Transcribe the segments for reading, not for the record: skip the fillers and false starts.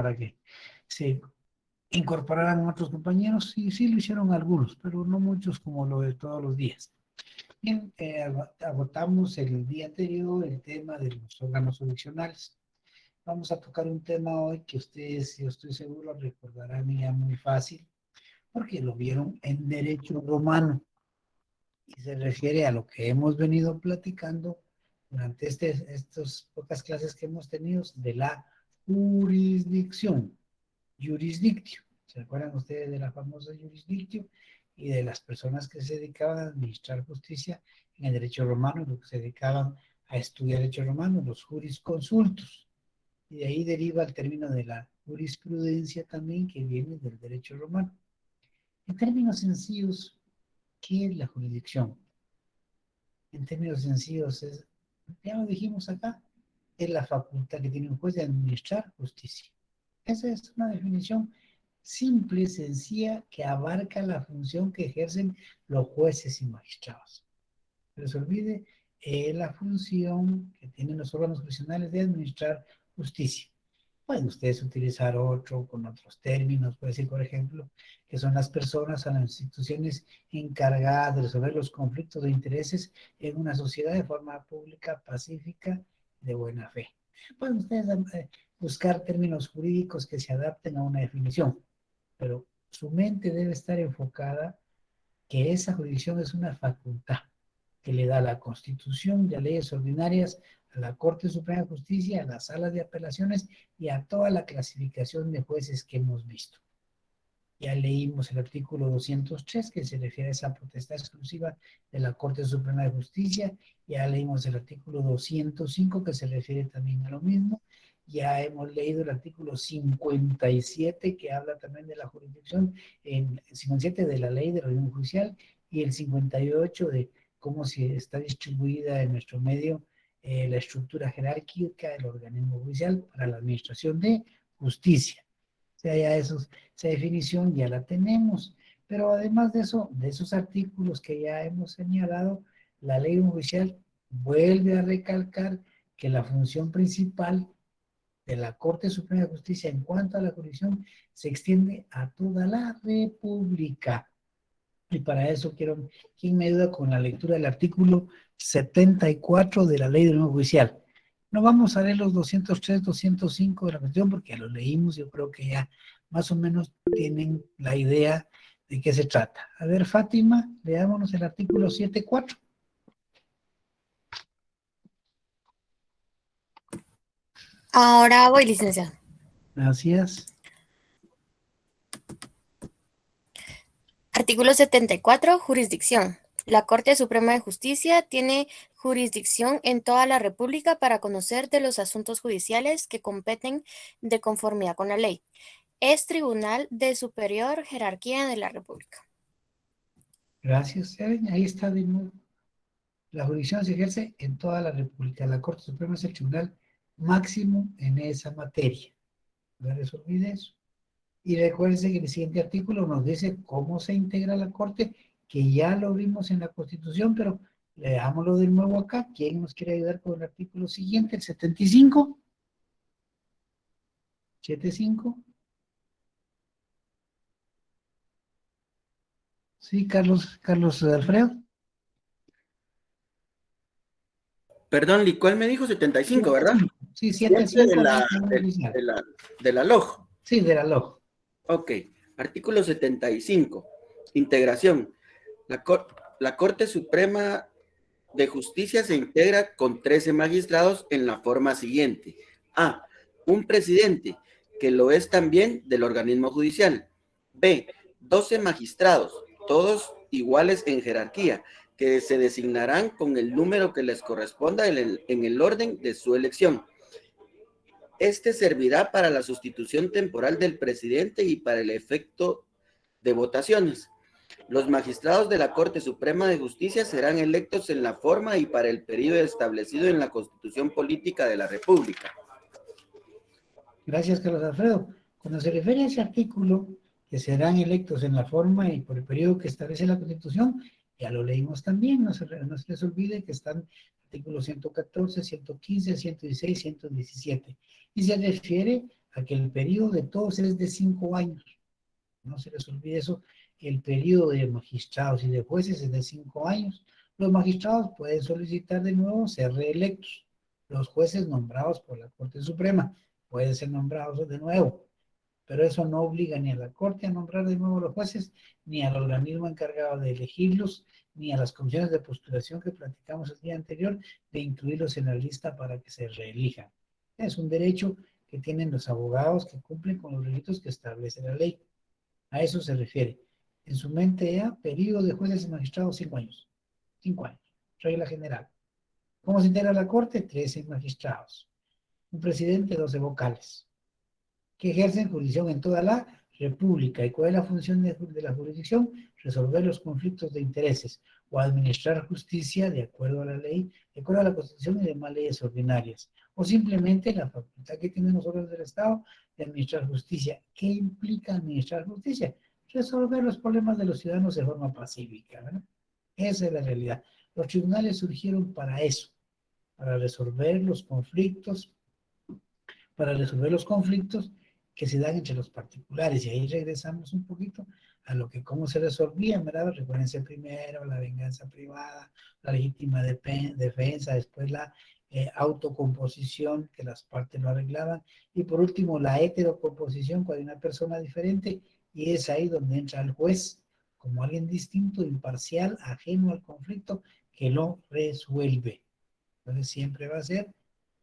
para que se incorporaran otros compañeros. Sí, sí lo hicieron algunos, pero no muchos como lo de todos los días. Bien, agotamos el día anterior el tema de los órganos jurisdiccionales. Vamos a tocar un tema hoy que ustedes, yo estoy seguro, recordarán ya muy fácil, porque lo vieron en derecho romano. Y se refiere a lo que hemos venido platicando durante estas pocas clases que hemos tenido de la jurisdicción, jurisdictio. ¿Se acuerdan ustedes de la famosa jurisdictio y de las personas que se dedicaban a administrar justicia en el derecho romano, los que se dedicaban a estudiar derecho romano, los jurisconsultos? Y de ahí deriva el término de la jurisprudencia también, que viene del derecho romano. En términos sencillos, ¿qué es la jurisdicción? En términos sencillos, ya lo dijimos acá, es la facultad que tiene un juez de administrar justicia. Esa es una definición simple, sencilla, que abarca la función que ejercen los jueces y magistrados. Pero se olvide la función que tienen los órganos jurisdiccionales de administrar justicia. Pueden ustedes utilizar otro con otros términos, puede decir, por ejemplo, que son las personas o las instituciones encargadas de resolver los conflictos de intereses en una sociedad de forma pública, pacífica, de buena fe. Pueden ustedes buscar términos jurídicos que se adapten a una definición, pero su mente debe estar enfocada que esa jurisdicción es una facultad que le da la Constitución y las leyes ordinarias a la Corte Suprema de Justicia, a las salas de apelaciones y a toda la clasificación de jueces que hemos visto. Ya leímos el artículo 203 que se refiere a esa potestad exclusiva de la Corte Suprema de Justicia, ya leímos el artículo 205 que se refiere también a lo mismo, ya hemos leído el artículo 57 que habla también de la jurisdicción, el 57 de la ley del orden judicial y el 58 de cómo se está distribuida en nuestro medio la estructura jerárquica del organismo judicial para la administración de justicia. O sea, ya esa definición ya la tenemos. Pero además de eso, de esos artículos que ya hemos señalado, la ley judicial vuelve a recalcar que la función principal de la Corte Suprema de Justicia en cuanto a la jurisdicción se extiende a toda la República. Y para eso quiero, ¿quién me ayuda con la lectura del artículo 74 de la Ley del Orden Judicial? No vamos a leer los 203, 205 de la Constitución porque ya los leímos, yo creo que ya más o menos tienen la idea de qué se trata. A ver, Fátima, leámonos el artículo 74. Ahora voy, licenciado. Gracias. Artículo 74. Jurisdicción. La Corte Suprema de Justicia tiene jurisdicción en toda la República para conocer de los asuntos judiciales que competen de conformidad con la ley. Es tribunal de superior jerarquía de la República. Gracias, ahí está de nuevo. La jurisdicción se ejerce en toda la República. La Corte Suprema es el tribunal máximo en esa materia. No les olvide eso. Y recuérdense que el siguiente artículo nos dice cómo se integra la Corte, que ya lo vimos en la Constitución, pero leámoslo de nuevo acá. ¿Quién nos quiere ayudar con el artículo siguiente, el 75? 75. Sí, Carlos Alfredo. Perdón, ¿cuál me dijo? 75, ¿verdad? Sí, 75 de la LOJ. Sí, de la LOJ. Ok, artículo 75. Integración. La Corte Suprema de Justicia se integra con 13 magistrados en la forma siguiente. A. Un presidente, que lo es también del organismo judicial. B. 12 magistrados, todos iguales en jerarquía, que se designarán con el número que les corresponda en el orden de su elección. Este servirá para la sustitución temporal del presidente y para el efecto de votaciones. Los magistrados de la Corte Suprema de Justicia serán electos en la forma y para el periodo establecido en la Constitución Política de la República. Gracias, Carlos Alfredo. Cuando se refiere a ese artículo, que serán electos en la forma y por el periodo que establece la Constitución, ya lo leímos también, no se les olvide que están artículos 114, 115, 116, 117. Y se refiere a que el periodo de todos es de 5 años. No se les olvide eso. El periodo de magistrados y de jueces es de 5 años. Los magistrados pueden solicitar de nuevo ser reelectos. Los jueces nombrados por la Corte Suprema pueden ser nombrados de nuevo. Pero eso no obliga ni a la Corte a nombrar de nuevo a los jueces, ni al organismo encargado de elegirlos, ni a las comisiones de postulación que platicamos el día anterior, de incluirlos en la lista para que se reelijan. Es un derecho que tienen los abogados que cumplen con los requisitos que establece la ley. A eso se refiere. En su mente, periodo de jueces y magistrados, 5 años. 5 años. Regla general. ¿Cómo se integra la Corte? 13 magistrados. Un presidente, 12 vocales, que ejercen jurisdicción en toda la República. ¿Y cuál es la función de la jurisdicción? Resolver los conflictos de intereses o administrar justicia de acuerdo a la ley, de acuerdo a la Constitución y demás leyes ordinarias. O simplemente la facultad que tienen los órganos del Estado de administrar justicia. ¿Qué implica administrar justicia? Resolver los problemas de los ciudadanos de forma pacífica, ¿verdad? Esa es la realidad. Los tribunales surgieron para eso, para resolver los conflictos, que se dan entre los particulares. Y ahí regresamos un poquito a lo que cómo se resolvían, ¿verdad? Recuérdense primero la venganza privada, la legítima defensa, después la autocomposición, que las partes lo arreglaban, y por último la heterocomposición, cuando hay una persona diferente, y es ahí donde entra el juez como alguien distinto, imparcial, ajeno al conflicto, que lo resuelve. Entonces siempre va a ser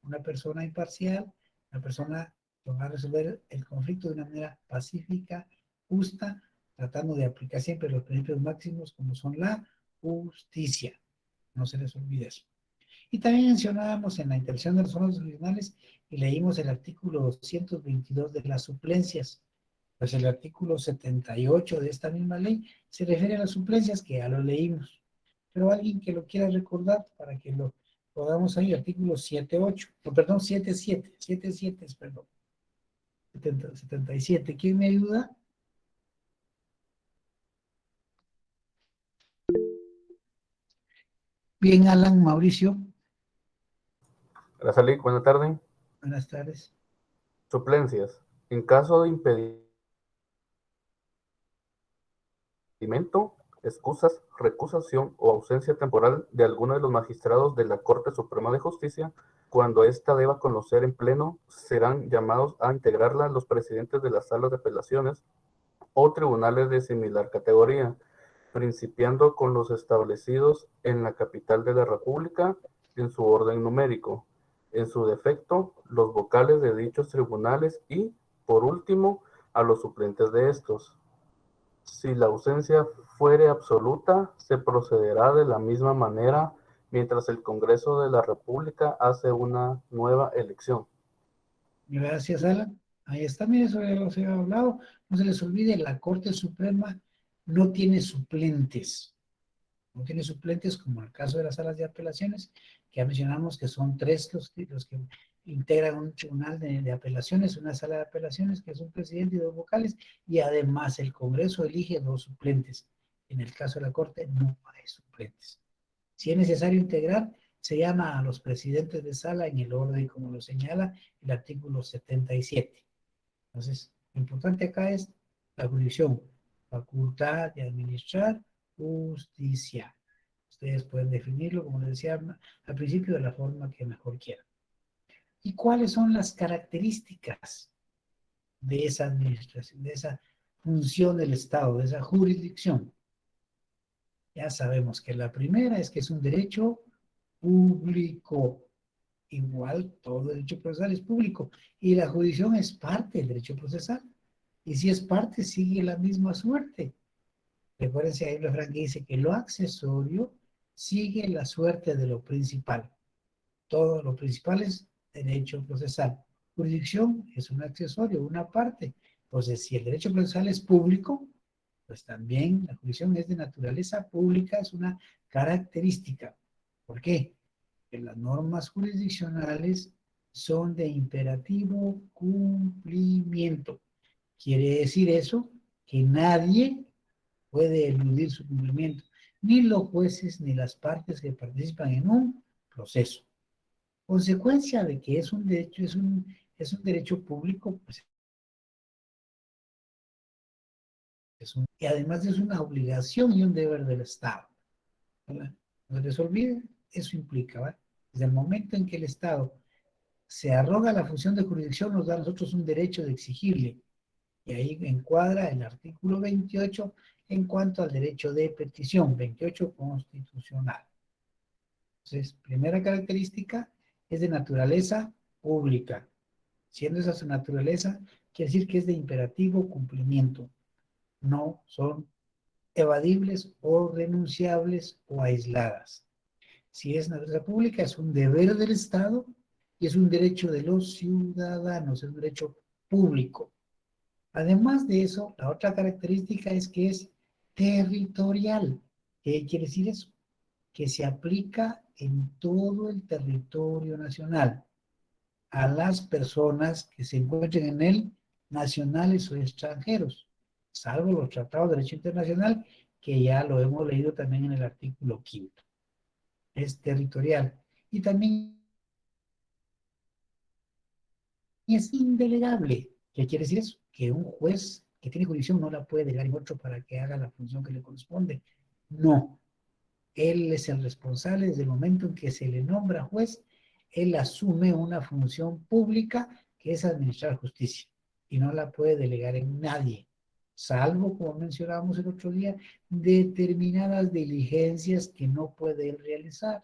una persona imparcial, una persona que va a resolver el conflicto de una manera pacífica, justa, tratando de aplicar siempre los principios máximos como son la justicia. No se les olvide eso. Y también mencionábamos en la interacción de los órganos regionales y leímos el artículo 222 de las suplencias. Pues el artículo 78 de esta misma ley se refiere a las suplencias, que ya lo leímos. Pero alguien que lo quiera recordar para que lo podamos ahí, artículo 78, no, perdón, 77, perdón. 77. ¿Quién me ayuda? Bien, Alan, Mauricio. Araceli, buena tarde. Buenas tardes. Suplencias. En caso de impedimento, excusas, recusación o ausencia temporal de alguno de los magistrados de la Corte Suprema de Justicia, cuando ésta deba conocer en pleno, serán llamados a integrarla los presidentes de las salas de apelaciones o tribunales de similar categoría, principiando con los establecidos en la capital de la República en su orden numérico, en su defecto, los vocales de dichos tribunales y, por último, a los suplentes de estos. Si la ausencia fuere absoluta, se procederá de la misma manera mientras el Congreso de la República hace una nueva elección. Gracias, Alan. Ahí está, mire, eso ya lo se ha hablado. No se les olvide, la Corte Suprema no tiene suplentes. No tiene suplentes, como en el caso de las salas de apelaciones, que ya mencionamos que son 3 los que integran un tribunal de apelaciones, una sala de apelaciones, que es un presidente y 2 vocales, y además el Congreso elige 2 suplentes. En el caso de la Corte no hay suplentes. Si es necesario integrar, se llama a los presidentes de sala en el orden como lo señala el artículo 77. Entonces, lo importante acá es la jurisdicción, facultad de administrar justicia. Ustedes pueden definirlo, como les decía al principio, de la forma que mejor quieran. ¿Y cuáles son las características de esa administración, de esa función del Estado, de esa jurisdicción? Ya sabemos que la primera es que es un derecho público. Igual, todo derecho procesal es público. Y la jurisdicción es parte del derecho procesal. Y si es parte, sigue la misma suerte. Recuérdense, ahí el refrán que dice que lo accesorio sigue la suerte de lo principal. Todo lo principal es derecho procesal. Jurisdicción es un accesorio, una parte. Entonces, si el derecho procesal es público, pues también la jurisdicción es de naturaleza pública, es una característica. ¿Por qué? Porque las normas jurisdiccionales son de imperativo cumplimiento. Quiere decir eso que nadie puede eludir su cumplimiento, ni los jueces ni las partes que participan en un proceso. Consecuencia de que es un derecho, es un derecho público, pues y además es una obligación y un deber del Estado, ¿verdad? No les olvide, eso implica, ¿verdad? Desde el momento en que el Estado se arroga la función de jurisdicción, nos da a nosotros un derecho de exigirle. Y ahí encuadra el artículo 28 en cuanto al derecho de petición, 28 constitucional. Entonces, primera característica es de naturaleza pública. Siendo esa su naturaleza, quiere decir que es de imperativo cumplimiento. No son evadibles o renunciables o aisladas. Si es naturaleza pública, es un deber del Estado y es un derecho de los ciudadanos, es un derecho público. Además de eso, la otra característica es que es territorial. ¿Qué quiere decir eso? Que se aplica en todo el territorio nacional a las personas que se encuentren en él, nacionales o extranjeros, salvo los tratados de derecho internacional, que ya lo hemos leído también en el artículo 5. Es territorial. Y también es indelegable. ¿Qué quiere decir eso? Que un juez que tiene jurisdicción no la puede delegar en otro para que haga la función que le corresponde. No. Él es el responsable desde el momento en que se le nombra juez, él asume una función pública que es administrar justicia y no la puede delegar en nadie, salvo, como mencionábamos el otro día, determinadas diligencias que no puede él realizar,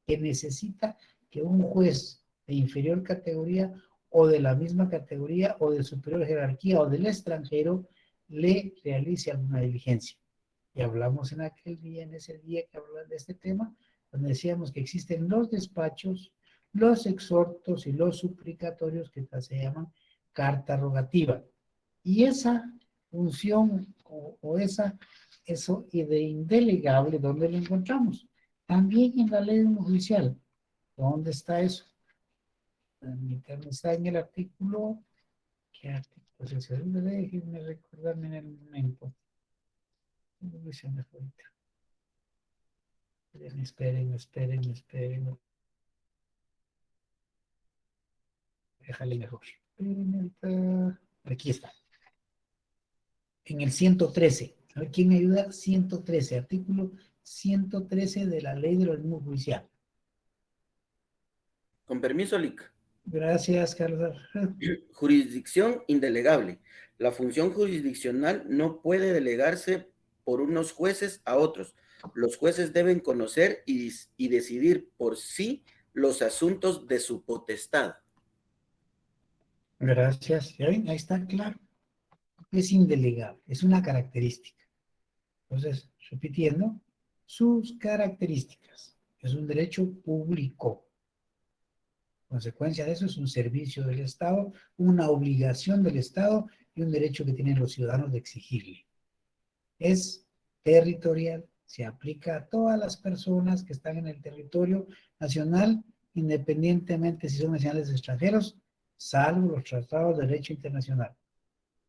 que necesita que un juez de inferior categoría o de la misma categoría o de superior jerarquía o del extranjero le realice alguna diligencia. Y hablamos en aquel día, en ese día que hablamos de este tema, donde decíamos que existen los despachos, los exhortos y los suplicatorios que se llaman carta rogativa. Y esa función eso y de indelegable, ¿dónde lo encontramos? También en la ley judicial. ¿Dónde está eso? Permítanme, está en el artículo, ¿qué artículo es ese? Déjenme recordarme en el momento. Esperen. Déjale mejor. Aquí está. En el 113. A ver, ¿quién me ayuda? 113, artículo 113 de la ley del organismo judicial. Con permiso, Lic. Gracias, Carlos. Jurisdicción indelegable. La función jurisdiccional no puede delegarse por unos jueces a otros. Los jueces deben conocer y decidir por sí los asuntos de su potestad. Gracias. ¿Ya ven? Ahí está claro. Es indelegable, es una característica. Entonces, repitiendo, sus características. Es un derecho público. Consecuencia de eso es un servicio del Estado, una obligación del Estado y un derecho que tienen los ciudadanos de exigirle. Es territorial, se aplica a todas las personas que están en el territorio nacional, independientemente si son nacionales o extranjeros, salvo los tratados de derecho internacional.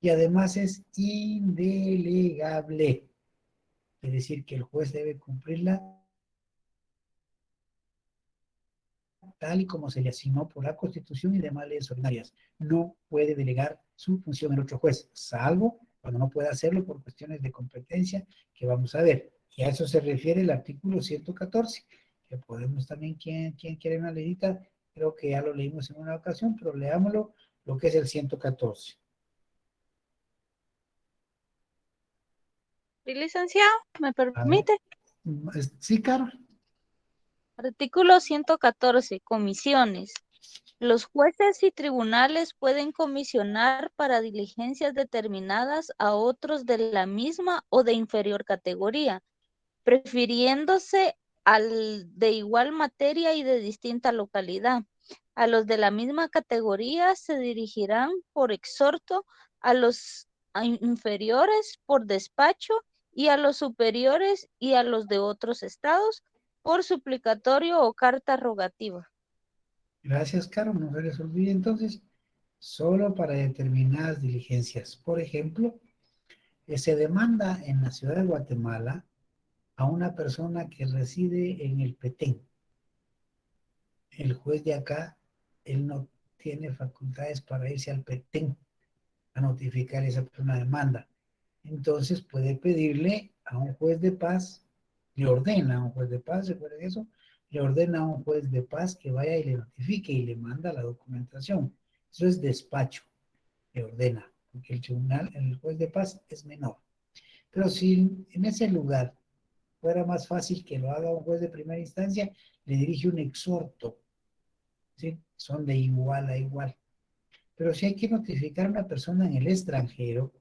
Y además es indelegable, es decir, que el juez debe cumplirla tal y como se le asignó por la Constitución y demás leyes ordinarias. No puede delegar su función en otro juez, salvo cuando no pueda hacerlo por cuestiones de competencia que vamos a ver. Y a eso se refiere el artículo 114, que podemos también, quien quiere una leidita, creo que ya lo leímos en una ocasión, pero leámoslo, lo que es el 114. Sí, licenciado, ¿me permite? Sí, Carol. Artículo 114. Comisiones. Los jueces y tribunales pueden comisionar para diligencias determinadas a otros de la misma o de inferior categoría, prefiriéndose al de igual materia y de distinta localidad. A los de la misma categoría se dirigirán por exhorto, a los inferiores por despacho y a los superiores y a los de otros estados por suplicatorio o carta rogativa. Gracias, Carol. No se les olvide entonces, solo para determinadas diligencias. Por ejemplo, se demanda en la ciudad de Guatemala a una persona que reside en el Petén. el juez de acá, él no tiene facultades para irse al Petén a notificar esa una demanda. Entonces puede pedirle a un juez de paz, le ordena a un juez de paz, recuerden eso, le ordena a un juez de paz que vaya y le notifique y le manda la documentación. Eso es despacho, le ordena, porque el tribunal, el juez de paz es menor. Pero si en ese lugar fuera más fácil que lo haga un juez de primera instancia, le dirige un exhorto, ¿sí? Son de igual a igual. Pero si hay que notificar a una persona en el extranjero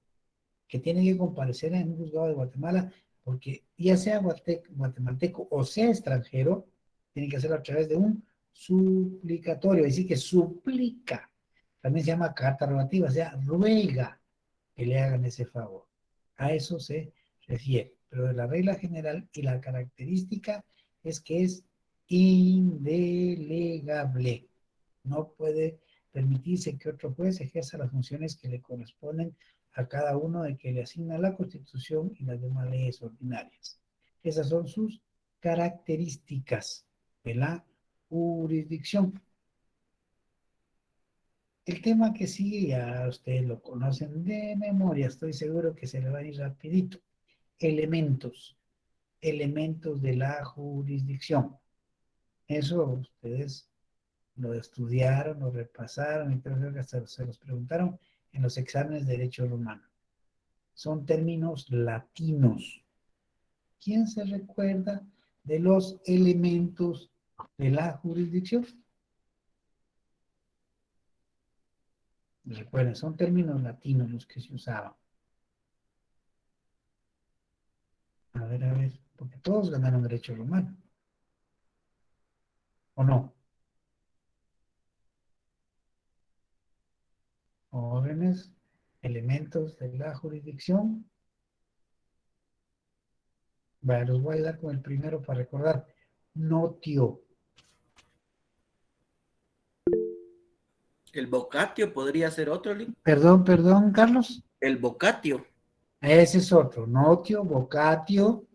que tiene que comparecer en un juzgado de Guatemala, porque ya sea guatemalteco o sea extranjero, tiene que hacerlo a través de un suplicatorio, es decir, que suplica. También se llama carta rogativa, o sea, ruega que le hagan ese favor. A eso se refiere. Pero de la regla general y la característica es que es indelegable. No puede permitirse que otro juez ejerza las funciones que le corresponden a cada uno de que le asigna la Constitución y las demás leyes ordinarias. Esas son sus características de la jurisdicción. El tema que sigue ya ustedes lo conocen de memoria, estoy seguro que se le va a ir rapidito. Elementos de la jurisdicción. Eso ustedes lo estudiaron, lo repasaron y creo que hasta se los preguntaron en los exámenes de Derecho Romano. Son términos latinos. ¿Quién se recuerda de los elementos de la jurisdicción? Recuerden, son términos latinos los que se usaban. A ver, porque todos ganaron Derecho Romano. ¿O no? Órdenes, elementos de la jurisdicción. Vaya, los voy a dar con el primero para recordar. Notio. El vocatio podría ser otro, Lee. Perdón, Carlos. El vocatio. Ese es otro. Notio, vocatio.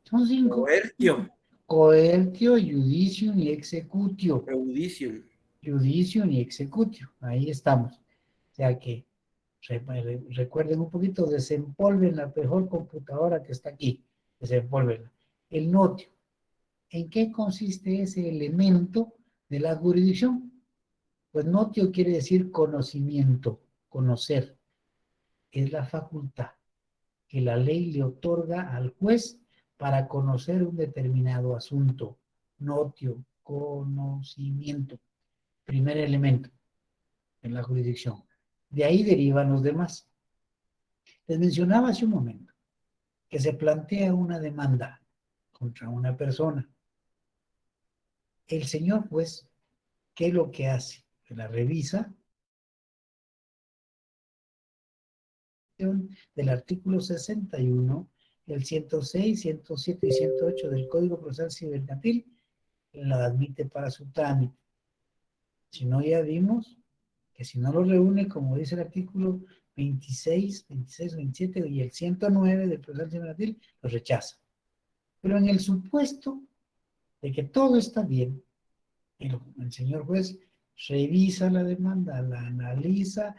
Son 5. Coertio. Coertio, judicium y executio. Eudicium. Judicium y executio. Ahí estamos. O sea que recuerden un poquito, desempolven la mejor computadora que está aquí. Desempolvenla. El notio. ¿En qué consiste ese elemento de la jurisdicción? Pues notio quiere decir conocimiento, conocer. Es la facultad que la ley le otorga al juez para conocer un determinado asunto. Notio, conocimiento. Primer elemento en la jurisdicción. De ahí derivan los demás. Les mencionaba hace un momento que se plantea una demanda contra una persona. El señor juez, ¿qué es lo que hace? Que la revisa del artículo 61, el 106, 107 y 108 del Código Procesal Civil Mercantil, la admite para su trámite. Si no, ya vimos que si no lo reúne, como dice el artículo 26, 26, 27 y el 109 del Procesal Civil Mercantil, lo rechaza. Pero en el supuesto de que todo está bien, el señor juez revisa la demanda, la analiza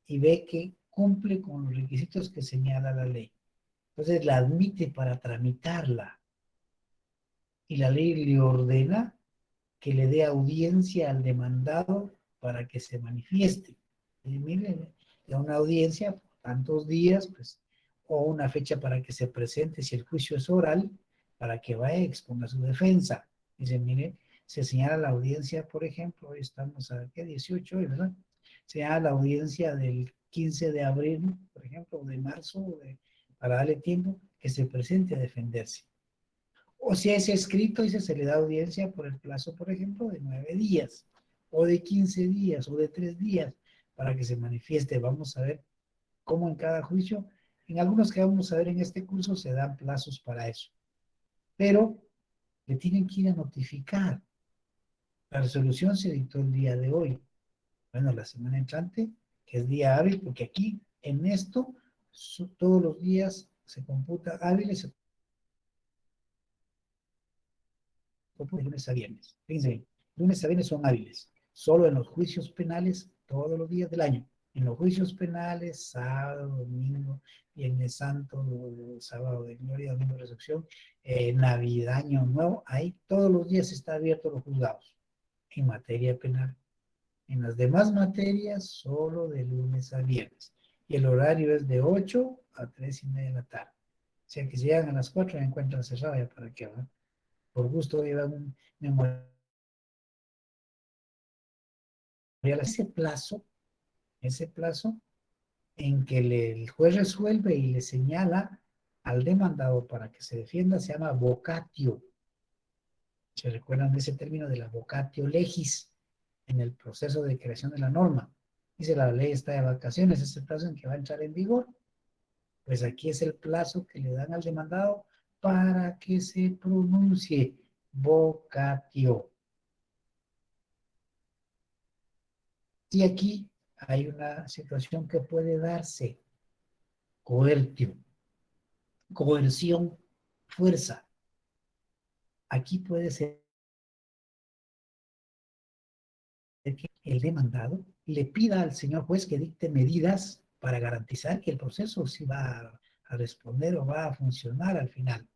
y ve que cumple con los requisitos que señala la ley. Entonces la admite para tramitarla. Y la ley le ordena que le dé audiencia al demandado para que se manifieste. Y mire, da una audiencia por tantos días, pues, o una fecha para que se presente si el juicio es oral, para que vaya y exponga su defensa. Dice, mire, se señala la audiencia, por ejemplo, hoy estamos a, ¿qué? 18, ¿verdad? Se señala la audiencia del 15 de abril, por ejemplo, o de marzo, para darle tiempo que se presente a defenderse. O si es escrito, dice, se le da audiencia por el plazo, por ejemplo, de 9 días, o de 15 días, o de 3 días, para que se manifieste. Vamos a ver cómo en cada juicio, en algunos que vamos a ver en este curso, se dan plazos para eso. Pero le tienen que ir a notificar. La resolución se dictó el día de hoy. Bueno, la semana entrante, que es día hábil, porque aquí, en esto, todos los días se computa hábiles, de lunes a viernes. Fíjense bien, lunes a viernes son hábiles. Solo en los juicios penales, todos los días del año. En los juicios penales, sábado, domingo, Viernes Santo, sábado de gloria, domingo de resurrección, Navidad, Año Nuevo, ahí todos los días está abierto los juzgados en materia penal. En las demás materias, solo de lunes a viernes. Y el horario es de 8 a 3:30 de la tarde. O sea que si llegan a las 4 ya encuentran cerrado, ya para qué van. Por gusto llevan un memorial. Ese plazo en que el juez resuelve y le señala al demandado para que se defienda se llama vocatio. ¿Se recuerdan de ese término de la vocatio legis en el proceso de creación de la norma? Dice la ley está de vacaciones, es el plazo en que va a entrar en vigor. Pues aquí es el plazo que le dan al demandado para que se pronuncie vocatio. Y aquí hay una situación que puede darse. Coertio, coerción, fuerza. Aquí puede ser que el demandado le pida al señor juez que dicte medidas para garantizar que el proceso sí va a responder o va a funcionar al final.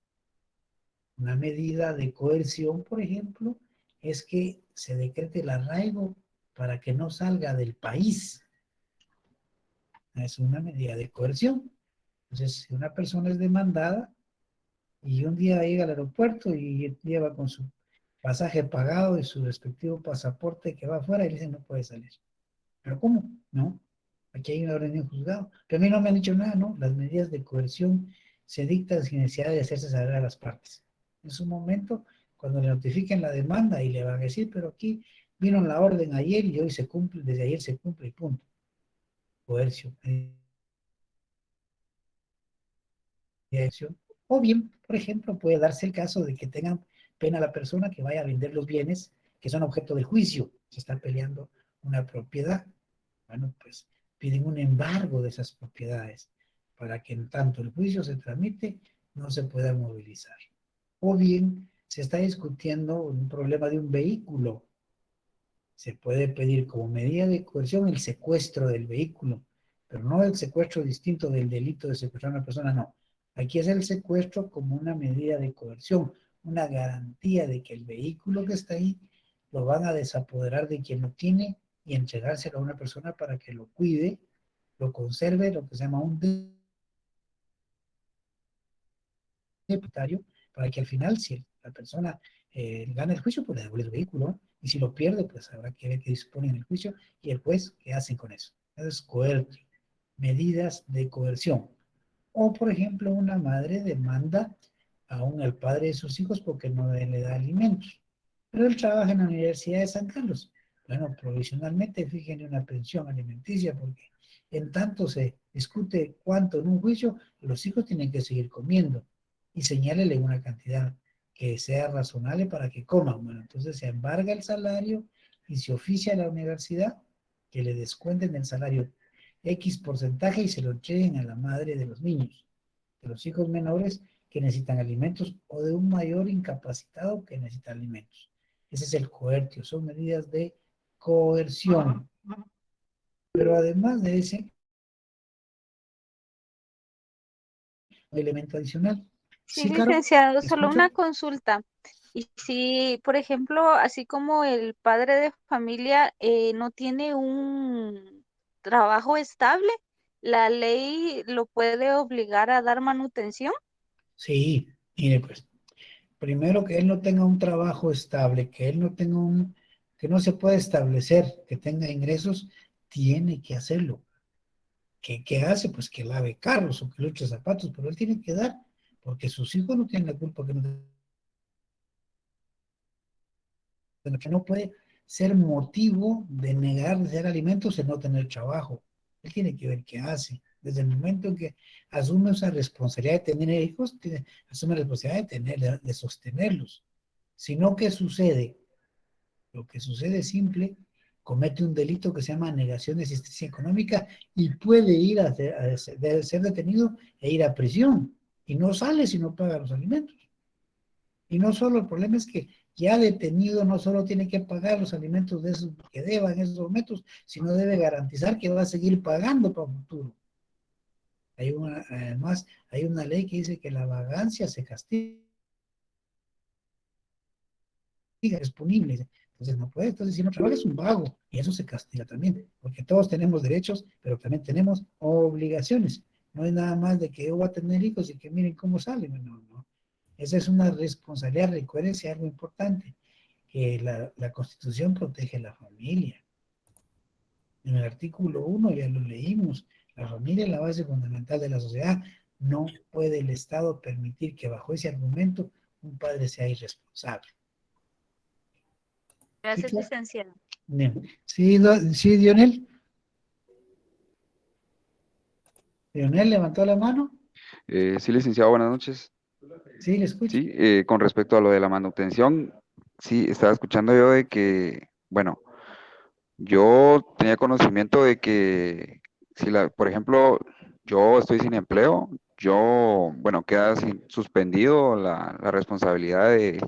Una medida de coerción, por ejemplo, es que se decrete el arraigo para que no salga del país. Es una medida de coerción. Entonces, si una persona es demandada y un día llega al aeropuerto y lleva con su pasaje pagado y su respectivo pasaporte que va afuera y le dicen no puede salir. ¿Pero cómo? No. Aquí hay una orden de un juzgado. Pero a mí no me han dicho nada, ¿no? Las medidas de coerción se dictan sin necesidad de hacerse saber a las partes. En su momento, cuando le notifiquen la demanda y le van a decir, pero aquí vino la orden ayer y hoy se cumple, desde ayer se cumple y punto. Coerción. O bien, por ejemplo, puede darse el caso de que tengan pena la persona que vaya a vender los bienes que son objeto del juicio. Se está peleando una propiedad. Bueno, pues piden un embargo de esas propiedades para que en tanto el juicio se tramite, no se pueda movilizar. O bien, se está discutiendo un problema de un vehículo. Se puede pedir como medida de coerción el secuestro del vehículo, pero no el secuestro distinto del delito de secuestrar a una persona, no. Aquí es el secuestro como una medida de coerción, una garantía de que el vehículo que está ahí lo van a desapoderar de quien lo tiene y entregárselo a una persona para que lo cuide, lo conserve, lo que se llama un depositario, para que al final, si la persona gana el juicio, pues le devuelve el vehículo, y si lo pierde, pues habrá que ver qué dispone en el juicio, y el juez, ¿qué hacen con eso? Eso es coercio, medidas de coerción. O, por ejemplo, una madre demanda aún al padre de sus hijos porque no le da alimentos, pero él trabaja en la Universidad de San Carlos. Bueno, provisionalmente fíjense una pensión alimenticia, porque en tanto se discute cuánto en un juicio, los hijos tienen que seguir comiendo y señálele una cantidad que sea razonable para que coman. Bueno, entonces se embarga el salario y se oficia a la universidad que le descuenten el salario X porcentaje y se lo entreguen a la madre de los niños, de los hijos menores que necesitan alimentos o de un mayor incapacitado que necesita alimentos. Ese es el coercio, son medidas de coerción. Pero además de ese, un elemento adicional. Sí, Sí, Caro, licenciado, ¿te solo escucho? una consulta. Y si, por ejemplo, así como el padre de familia no tiene un trabajo estable, ¿la ley lo puede obligar a dar manutención? Sí, mire pues, primero que él no tenga un trabajo estable, que él no tenga que no se pueda establecer, que tenga ingresos, tiene que hacerlo. ¿Qué hace? Pues que lave carros o que luche zapatos, pero él tiene que dar, porque sus hijos no tienen la culpa que no puede ser motivo de negar de hacer alimentos en no tener trabajo. Él tiene que ver qué hace. Desde el momento en que asume esa responsabilidad de tener hijos, asume la responsabilidad de sostenerlos. Si no, ¿qué sucede? Lo que sucede es simple, comete un delito que se llama negación de asistencia económica y puede ir a ser detenido e ir a prisión. Y no sale si no paga los alimentos. Y no solo, el problema es que ya detenido no solo tiene que pagar los alimentos de esos que deba en esos momentos, sino debe garantizar que va a seguir pagando para el futuro. Además, hay una ley que dice que la vagancia se castiga, es punible. Entonces no puede, entonces si no trabaja es un vago, y eso se castiga también, porque todos tenemos derechos, pero también tenemos obligaciones. No es nada más de que yo voy a tener hijos y que miren cómo salen, no, no. Esa es una responsabilidad, recuérdense algo importante, que la Constitución protege a la familia. En el artículo 1 ya lo leímos, la familia es la base fundamental de la sociedad. No puede el Estado permitir que bajo ese argumento un padre sea irresponsable. Gracias, ¿Sí, licenciado. bien? ¿Sí, sí, Dionel? ¿Dionel levantó la mano? Sí, licenciado, buenas noches. Sí, le escucho. Sí, con respecto a lo de la manutención, sí, estaba escuchando yo de que, bueno, yo tenía conocimiento de que si por ejemplo, yo estoy sin empleo, bueno, queda suspendido la responsabilidad de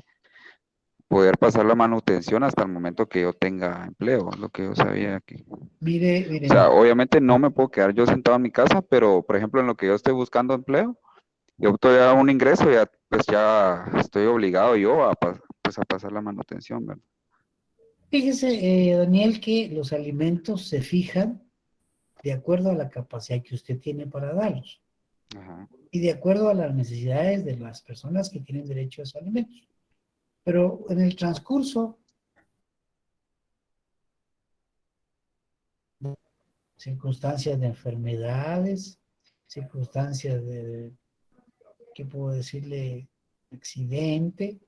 poder pasar la manutención hasta el momento que yo tenga empleo, es lo que yo sabía que... Mire, O mire, sea, mire. obviamente no me puedo quedar yo sentado en mi casa, pero por ejemplo, en lo que yo estoy buscando empleo, yo obtuve un ingreso, ya pues ya estoy obligado yo a pasar la manutención, ¿verdad? Fíjese, Daniel, que los alimentos se fijan de acuerdo a la capacidad que usted tiene para darlos Ajá. y de acuerdo a las necesidades de las personas que tienen derecho a esos alimentos. Pero en el transcurso, circunstancias de enfermedades, circunstancias de, ¿qué puedo decirle? Accidente.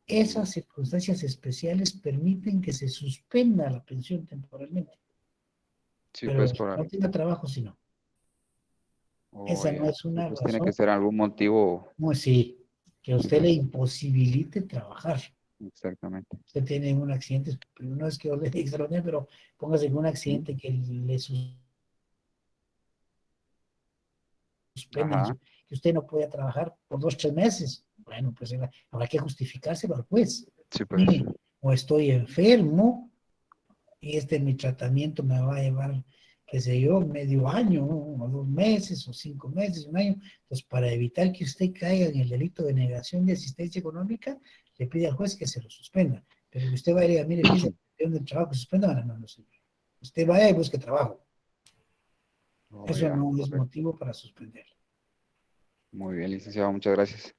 Esas circunstancias especiales permiten que se suspenda la pensión temporalmente. Sí, Pero pues no tiene trabajo, sino. oh, Esa no ya. es una Pues tiene que razón, ser algún motivo, como sí, que a usted le imposibilite trabajar. exactamente. Usted tiene un accidente, no es que yo le diga extraordinario, pero póngase en un accidente que le suspenden, Ajá, que usted no puede trabajar por 2 o 3 meses. Bueno, pues habrá que justificárselo al juez. sí, pues. Mire, o estoy enfermo y mi tratamiento me va a llevar, qué sé yo, medio año, o 2 meses, o 5 meses, un año. Entonces, para evitar que usted caiga en el delito de negación de asistencia económica, le pide al juez que se lo suspenda. Pero que usted vaya y diga, mire, fíjese, tengo el trabajo, suspenda, no, no, señor. Usted vaya y busque trabajo. Oh, Eso ya, no es correcto. motivo para suspender. Muy bien, licenciado, muchas gracias.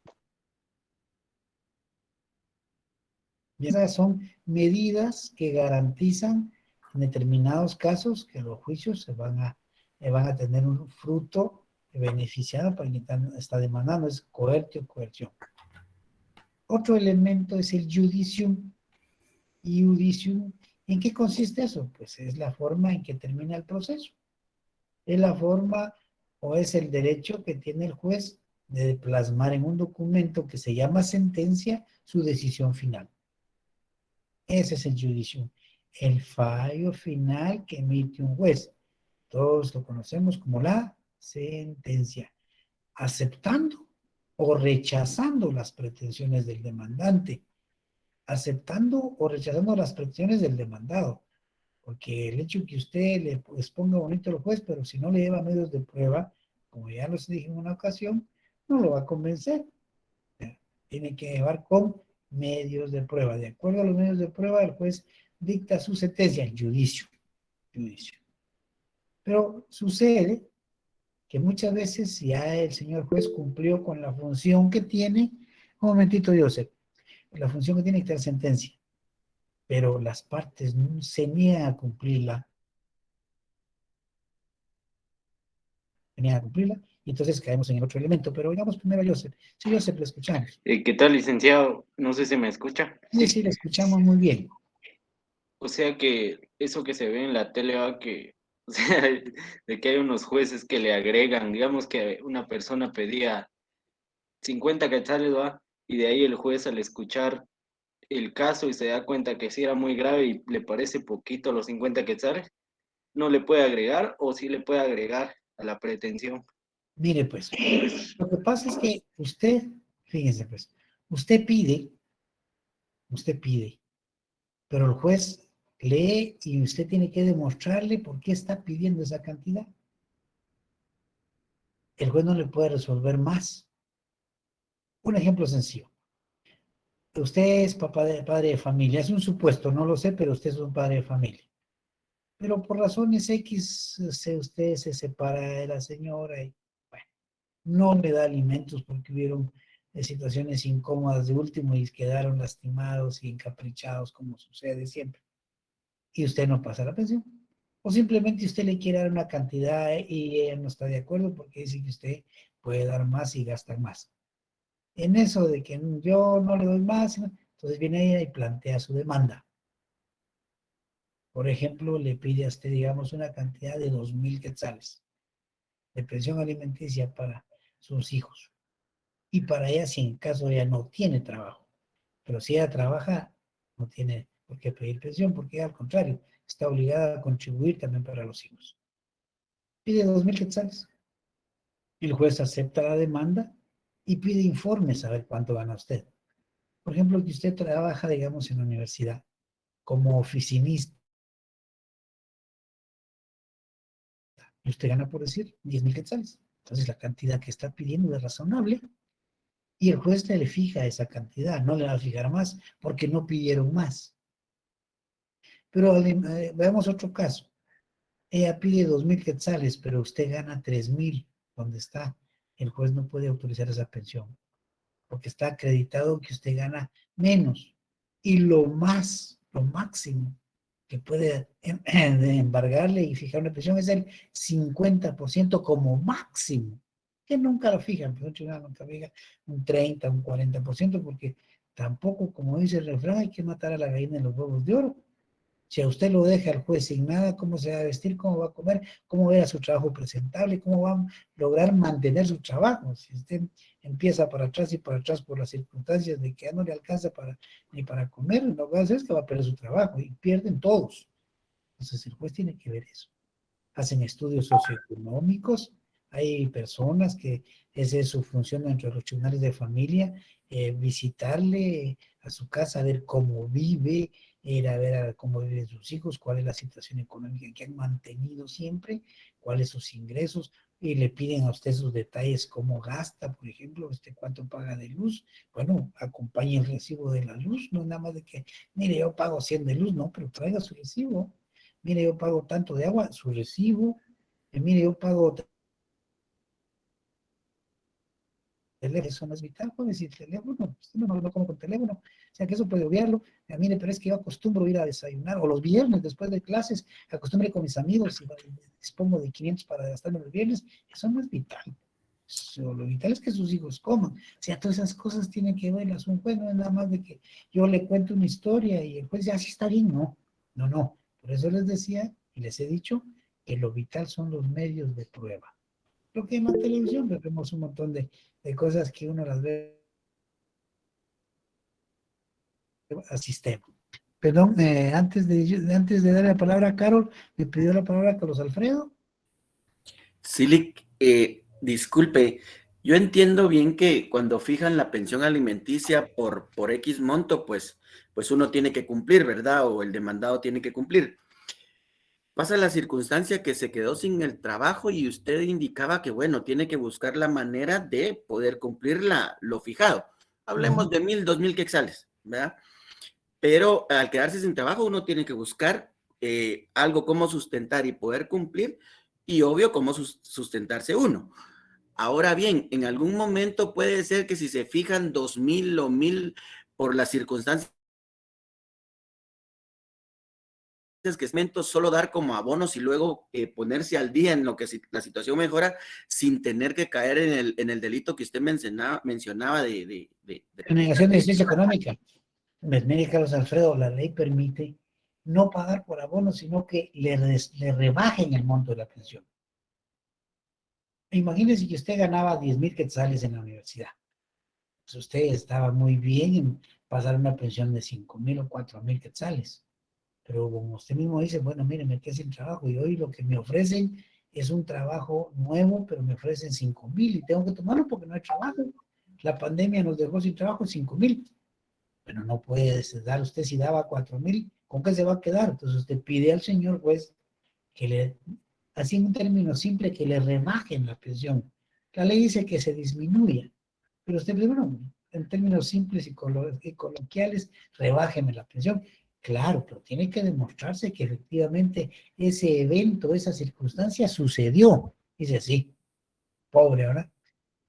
Y esas son medidas que garantizan en determinados casos que los juicios van a tener un fruto beneficiado para quien está demandando, es coherte o coerción. Otro elemento es el judicium. Judicium, ¿en qué consiste eso? Pues es la forma en que termina el proceso. Es la forma o es el derecho que tiene el juez de plasmar en un documento que se llama sentencia su decisión final. Ese es el judicio, el fallo final que emite un juez. Todos lo conocemos como la sentencia, aceptando o rechazando las pretensiones del demandante, aceptando o rechazando las pretensiones del demandado, porque el hecho que usted le ponga bonito al juez, pero si no le lleva medios de prueba, como ya los dije en una ocasión, no lo va a convencer. Tiene que llevar con medios de prueba. De acuerdo a los medios de prueba, el juez dicta su sentencia, el judicio. Pero sucede que muchas veces ya el señor juez cumplió con la función que tiene, un momentito, Joseph, la función que tiene que dar sentencia, pero las partes no se niegan a cumplirla, y entonces caemos en el otro elemento, pero digamos primero a Joseph. Sí, Joseph, lo escuchamos. ¿Qué tal, licenciado? No sé si me escucha. Sí, sí, lo escuchamos muy bien. O sea que eso que se ve en la tele, que, o sea, de que hay unos jueces que le agregan, digamos que una persona pedía 50 quetzales, ¿va? Y de ahí el juez al escuchar el caso y se da cuenta que sí era muy grave y le parece poquito los 50 quetzales, no le puede agregar o sí le puede agregar a la pretensión. Mire, pues, lo que pasa es que usted, fíjense, pues, usted pide usted pide, pero el juez lee y usted tiene que demostrarle por qué está pidiendo esa cantidad. El juez no le puede resolver más. Un ejemplo sencillo. Usted es padre de familia, es un supuesto, no lo sé, pero usted es un padre de familia. Pero por razones X, usted se separa de la señora y, bueno, no le da alimentos porque hubieron situaciones incómodas de último y quedaron lastimados y encaprichados, como sucede siempre. Y usted no pasa la pensión. O simplemente usted le quiere dar una cantidad y ella no está de acuerdo porque dice que usted puede dar más y gastar más. En eso de que yo no le doy más, entonces viene ella y plantea su demanda. Por ejemplo, le pide a usted, digamos, una cantidad de 2,000 quetzales de pensión alimenticia para sus hijos. Y para ella, si en caso ella no tiene trabajo. Pero si ella trabaja, no tiene por qué pedir pensión, porque ella, al contrario, está obligada a contribuir también para los hijos. Pide 2,000 quetzales. El juez acepta la demanda y pide informes a ver cuánto gana usted. Por ejemplo, que usted trabaja, digamos, en la universidad como oficinista. Y usted gana, por decir, 10,000 quetzales. Entonces, la cantidad que está pidiendo es razonable y el juez le fija esa cantidad, no le va a fijar más porque no pidieron más. Pero veamos otro caso. Ella pide 2,000 quetzales, pero usted gana 3,000. ¿Dónde está? El juez no puede autorizar esa pensión porque está acreditado que usted gana menos. Y lo máximo que puede embargarle y fijar una pensión es el 50% como máximo, que nunca lo fijan, pero nunca fija un 30, un 40%, porque tampoco, como dice el refrán, hay que matar a la gallina en los huevos de oro. Si a usted lo deja al juez sin nada, ¿cómo se va a vestir? ¿Cómo va a comer? ¿Cómo va a su trabajo presentable? ¿Cómo va a lograr mantener su trabajo? Si usted empieza para atrás y para atrás por las circunstancias de que ya no le alcanza ni para comer, lo que va a hacer es que va a perder su trabajo y pierden todos. Entonces el juez tiene que ver eso. Hacen estudios socioeconómicos, hay personas que esa es su función dentro de los tribunales de familia, visitarle a su casa, ver cómo vive, ir a ver cómo viven sus hijos, cuál es la situación económica que han mantenido siempre, cuáles sus ingresos, y le piden a usted sus detalles, cómo gasta, por ejemplo, cuánto paga de luz. Bueno, acompañe el recibo de la luz, no nada más de que, mire, yo pago 100 de luz, no, pero traiga su recibo. Mire, yo pago tanto de agua, su recibo. Mire, yo pago teléfono, eso no es vital, puede decir teléfono, usted no como con teléfono, o sea que eso puede obviarlo. Mire, pero es que yo acostumbro ir a desayunar, o los viernes después de clases, acostumbro ir con mis amigos y dispongo de 500 para gastarme los viernes, eso no es vital. Lo vital es que sus hijos coman. O sea, todas esas cosas tienen que verlas. Un juez no es nada más de que yo le cuento una historia y el juez ya sí está bien, no. Por eso les decía y les he dicho que lo vital son los medios de prueba. Lo que en la televisión vemos un montón de cosas que uno las ve al sistema. Perdón, antes de darle la palabra a Carol, me pidió la palabra Carlos Alfredo. Silic, disculpe, yo entiendo bien que cuando fijan la pensión alimenticia por X monto, pues uno tiene que cumplir, ¿verdad? O el demandado tiene que cumplir. Pasa la circunstancia que se quedó sin el trabajo y usted indicaba que, bueno, tiene que buscar la manera de poder cumplir lo fijado. Hablemos de 1,000, 2,000 quetzales, ¿verdad? Pero al quedarse sin trabajo uno tiene que buscar algo como sustentar y poder cumplir y obvio cómo sustentarse uno. Ahora bien, en algún momento puede ser que si se fijan 2,000 o 1,000 por las circunstancias que es solo dar como abonos y luego ponerse al día en lo que la situación mejora sin tener que caer en el delito que usted mencionaba de Negación de justicia económica. Mire, Carlos Alfredo, la ley permite no pagar por abono, sino que le rebajen el monto de la pensión. Imagínese que usted ganaba 10,000 quetzales en la universidad. Pues usted estaba muy bien en pasar una pensión de 5,000 o 4,000 quetzales. Pero como usted mismo dice, bueno, mire, me quedé sin trabajo y hoy lo que me ofrecen es un trabajo nuevo, pero me ofrecen 5,000 y tengo que tomarlo porque no hay trabajo. La pandemia nos dejó sin trabajo 5,000. Bueno, no puede dar usted si daba 4.000, ¿con qué se va a quedar? Entonces usted pide al señor juez que le, así en un término simple, que le rebajen la pensión. La ley dice que se disminuya, pero usted primero, en términos simples y coloquiales, rebájeme la pensión. Claro, pero tiene que demostrarse que efectivamente ese evento, esa circunstancia sucedió. Dice, sí, pobre, ¿verdad?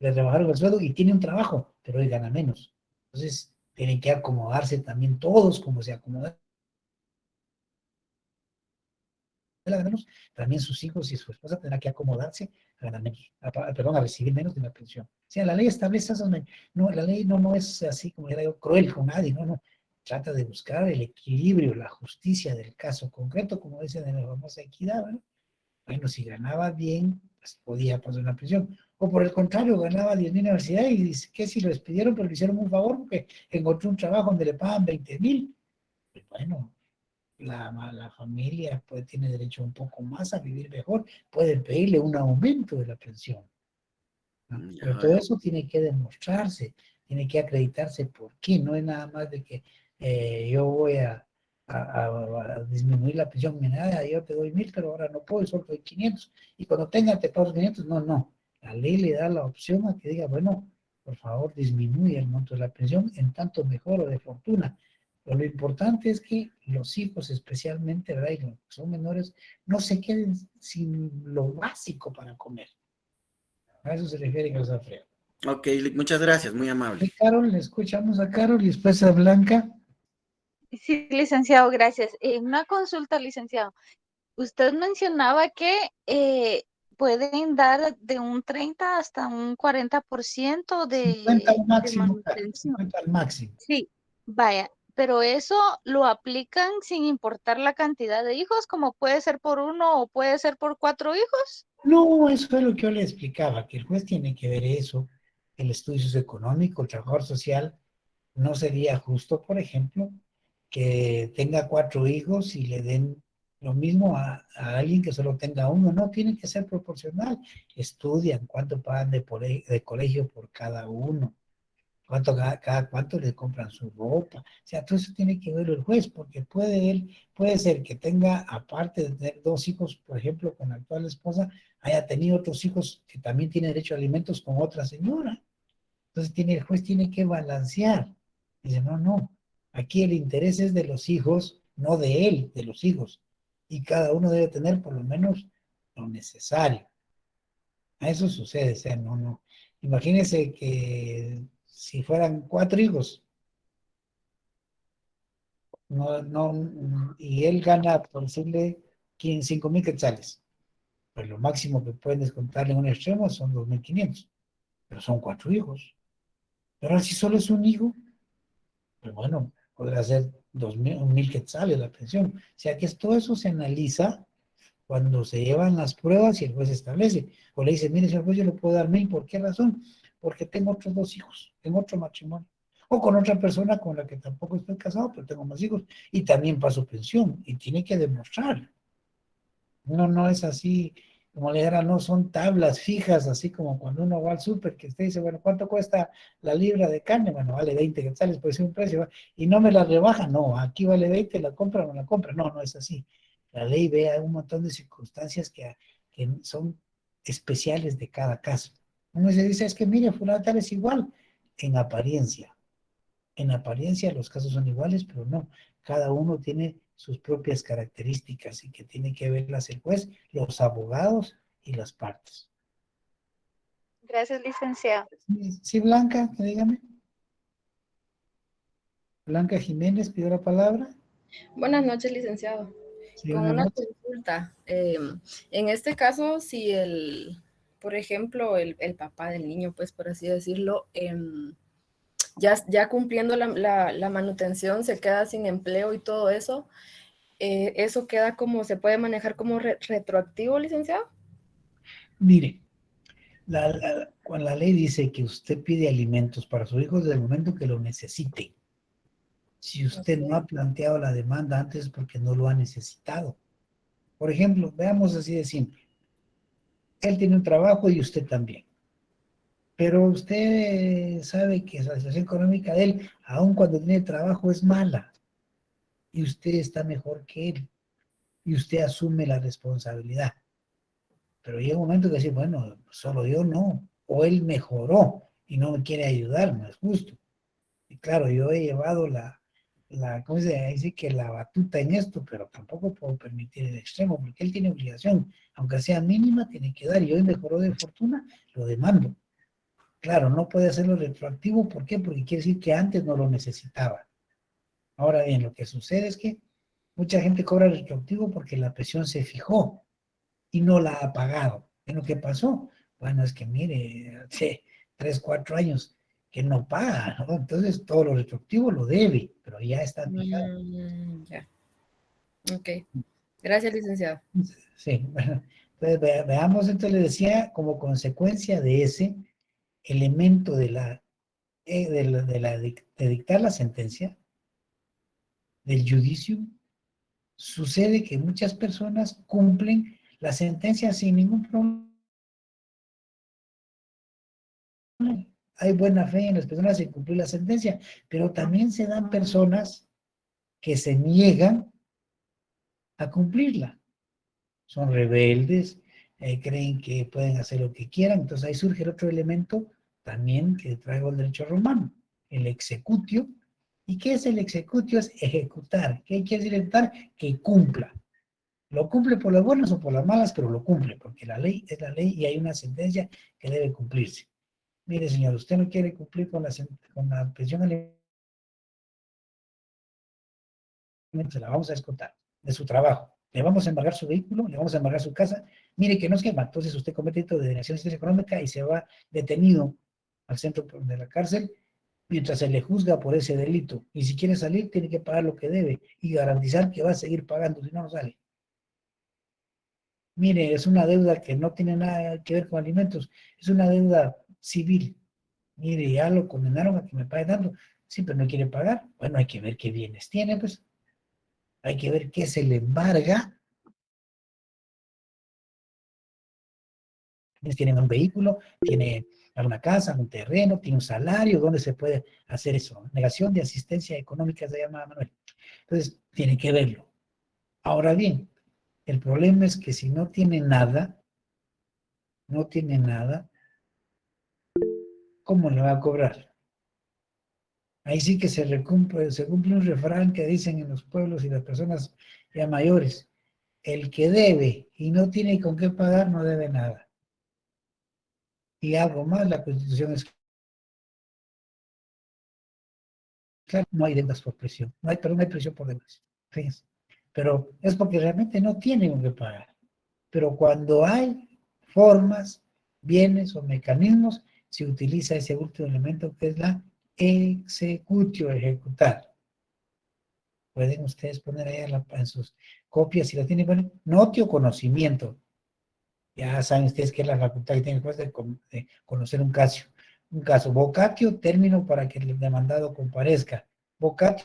Le rebajaron el sueldo y tiene un trabajo, pero hoy gana menos. Entonces, tienen que acomodarse también todos como se acomodan la menos, también sus hijos y su esposa tendrán que acomodarse a ganar menos, perdón, a recibir menos de la pensión. O sea, la ley establece eso, no, la ley no es así como era yo, cruel con nadie, no. Trata de buscar el equilibrio, la justicia del caso concreto, como dicen en la famosa equidad, ¿no? Bueno, si ganaba bien, pues podía pasar una pensión. O por el contrario, ganaba 10.000 en la universidad y dice que si lo despidieron, pero le hicieron un favor porque encontró un trabajo donde le pagan 20.000. Pues bueno, la familia pues, tiene derecho un poco más a vivir mejor, pueden pedirle un aumento de la pensión, ¿no? Pero Ya todo veo. eso tiene que demostrarse, tiene que acreditarse por qué, no es nada más de que yo voy a disminuir la pensión, nada, yo te doy 1.000, pero ahora no puedo, solo doy 500, y cuando tenga te pago 500, no, la ley le da la opción a que diga, bueno, por favor disminuye el monto de la pensión en tanto mejor o de fortuna. Pero lo importante es que los hijos especialmente, ¿verdad? Y los que son menores, no se queden sin lo básico para comer. A eso se refiere Rosa Alfredo. Ok, muchas gracias, muy amable. Y Carol, le escuchamos a Carol y después a Blanca. Sí, licenciado, gracias. Una consulta, licenciado. Usted mencionaba que pueden dar de un 30 hasta un 40% 50 al de máximo, Carol, manutención. 50 al máximo. Sí, vaya, pero eso lo aplican sin importar la cantidad de hijos, como puede ser por uno o puede ser por 4 hijos. No, eso es lo que yo le explicaba, que el juez tiene que ver eso, el estudio socioeconómico, el trabajador social. No sería justo, por ejemplo, que tenga 4 hijos y le den lo mismo a alguien que solo tenga uno. No, tiene que ser proporcional. Estudian cuánto pagan de colegio por cada uno, cada cuánto le compran su ropa. O sea, todo eso tiene que ver el juez, porque puede ser que tenga, aparte de tener 2 hijos, por ejemplo, con la actual esposa, haya tenido otros hijos que también tienen derecho a alimentos con otra señora. Entonces el juez tiene que balancear. Dice, no, aquí el interés es de los hijos, no de él, de los hijos. Y cada uno debe tener por lo menos lo necesario. A eso sucede, o sea, no. Imagínense que si fueran 4 hijos, y él gana, por decirle, 5.000 quetzales. Pues lo máximo que pueden descontarle en un extremo son 2.500, pero son 4 hijos. Pero si solo es un hijo, pues bueno, podrá ser 2.000, 1.000 quetzales la pensión. O sea que todo eso se analiza cuando se llevan las pruebas y el juez establece. O le dice, mire, señor juez, yo le puedo dar 1.000, ¿por qué razón? Porque tengo otros 2 hijos, tengo otro matrimonio. O con otra persona con la que tampoco estoy casado, pero tengo más hijos. Y también paso pensión. Y tiene que demostrar. No es así, como le era, no son tablas fijas, así como cuando uno va al súper, que usted dice, bueno, ¿cuánto cuesta la libra de carne? Bueno, vale 20 quetzales, puede ser un precio, y no me la rebaja, no, aquí vale 20, la compra o no la compra, no es así. La ley ve un montón de circunstancias que son especiales de cada caso. Uno se dice, es que mire, fulano tal es igual, en apariencia, en apariencia los casos son iguales, pero no. Cada uno tiene sus propias características y que tiene que verlas el juez, los abogados y las partes. Gracias, licenciado. Sí, Blanca, dígame. Blanca Jiménez pidió la palabra. Buenas noches, licenciado. Sí, Con buenas una noches. consulta. En este caso, si por ejemplo, el papá del niño, pues por así decirlo, ya cumpliendo la manutención, se queda sin empleo y todo eso, ¿eso queda se puede manejar como retroactivo, licenciado? Mire, cuando la ley dice que usted pide alimentos para su hijo desde el momento que lo necesite. Si usted no ha planteado la demanda antes es porque no lo ha necesitado. Por ejemplo, veamos así de simple. Él tiene un trabajo y usted también. Pero usted sabe que la situación económica de él, aun cuando tiene trabajo, es mala. Y usted está mejor que él. Y usted asume la responsabilidad. Pero llega un momento que dice, bueno, solo yo no. O él mejoró y no me quiere ayudar, no es justo. Y claro, yo he llevado ¿cómo se dice? Que la batuta en esto, pero tampoco puedo permitir el extremo, porque él tiene obligación, aunque sea mínima, tiene que dar. Y hoy mejoró de fortuna, lo demando. Claro, no puede hacerlo retroactivo, ¿por qué? Porque quiere decir que antes no lo necesitaba. Ahora bien, lo que sucede es que mucha gente cobra retroactivo porque la pensión se fijó y no la ha pagado. ¿Qué es lo que pasó? Bueno, es que mire, hace 3, 4 años que no paga, ¿no? Entonces todo lo retroactivo lo debe, pero ya está fijado. Ya. Ok. Gracias, licenciado. Sí, bueno, entonces veamos, entonces le decía, como consecuencia de ese elemento de dictar la sentencia, del judicio, sucede que muchas personas cumplen la sentencia sin ningún problema. Hay buena fe en las personas en cumplir la sentencia, pero también se dan personas que se niegan a cumplirla. Son rebeldes, creen que pueden hacer lo que quieran, entonces ahí surge el otro elemento también que traigo el derecho romano, el executio. ¿Y qué es el executio? Es ejecutar. ¿Qué quiere decir ejecutar? Que cumpla. Lo cumple por las buenas o por las malas, pero lo cumple, porque la ley es la ley y hay una sentencia que debe cumplirse. Mire, señor, usted no quiere cumplir con la pensión alimentaria, se la vamos a descontar de su trabajo. Le vamos a embargar su vehículo, le vamos a embargar su casa. Mire que no es quema, entonces usted comete delito de denegación de asistencia económica y se va detenido al centro de la cárcel mientras se le juzga por ese delito. Y si quiere salir, tiene que pagar lo que debe y garantizar que va a seguir pagando, si no, no sale. Mire, es una deuda que no tiene nada que ver con alimentos, es una deuda civil. Mire, ya lo condenaron a que me pague tanto. Sí, pero no quiere pagar. Bueno, hay que ver qué bienes tiene, pues. Hay que ver qué se le embarga. Tiene un vehículo, tiene una casa, un terreno, tiene un salario, ¿dónde se puede hacer eso? Negación de asistencia económica se llama, Manuel. Entonces, tiene que verlo. Ahora bien, el problema es que si no tiene nada, ¿cómo le va a cobrar? Ahí sí que se cumple un refrán que dicen en los pueblos y las personas ya mayores, el que debe y no tiene con qué pagar no debe nada. Y algo más, la Constitución es clara, no hay deudas por presión, no hay presión por deudas. Fíjense. Pero es porque realmente no tiene con qué pagar. Pero cuando hay formas, bienes o mecanismos, se utiliza ese último elemento que es la executio, ejecutar. Pueden ustedes poner ahí en sus copias, si la tienen, bueno, notio conocimiento. Ya saben ustedes que es la facultad que tiene el juez de conocer un caso. Un caso. Vocatio, término para que el demandado comparezca. Vocatio,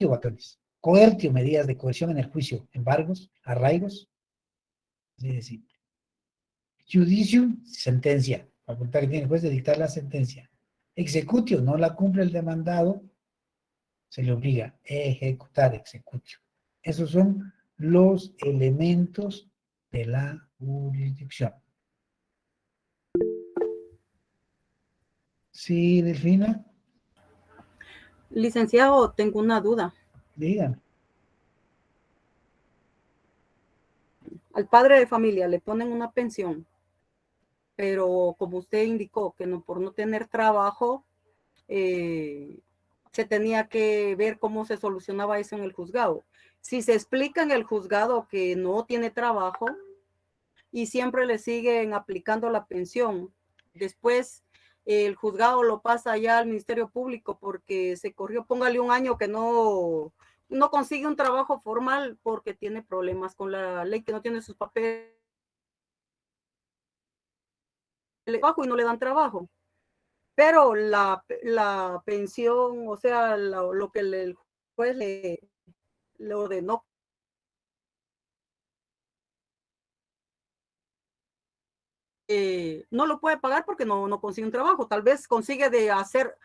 batones. Coertio, medidas de coerción en el juicio. Embargos, arraigos. Así de simple. Judicium, sentencia. Facultad que tiene el juez de dictar la sentencia. Executio, no la cumple el demandado, se le obliga a ejecutar executio. Esos son los elementos de la jurisdicción. Sí, Delfina, Licenciado, tengo una duda. dígame. Al padre de familia le ponen una pensión, pero como usted indicó que no, por no tener trabajo, se tenía que ver cómo se solucionaba eso en el juzgado. Si se explica en el juzgado que no tiene trabajo y siempre le siguen aplicando la pensión, después el juzgado lo pasa ya al Ministerio Público porque se corrió, póngale un año que no consigue un trabajo formal porque tiene problemas con la ley, que no tiene sus papeles trabajo y no le dan trabajo. Pero la pensión, o sea, lo que el juez le ordenó. no lo puede pagar porque no consigue un trabajo. Tal vez consigue de hacer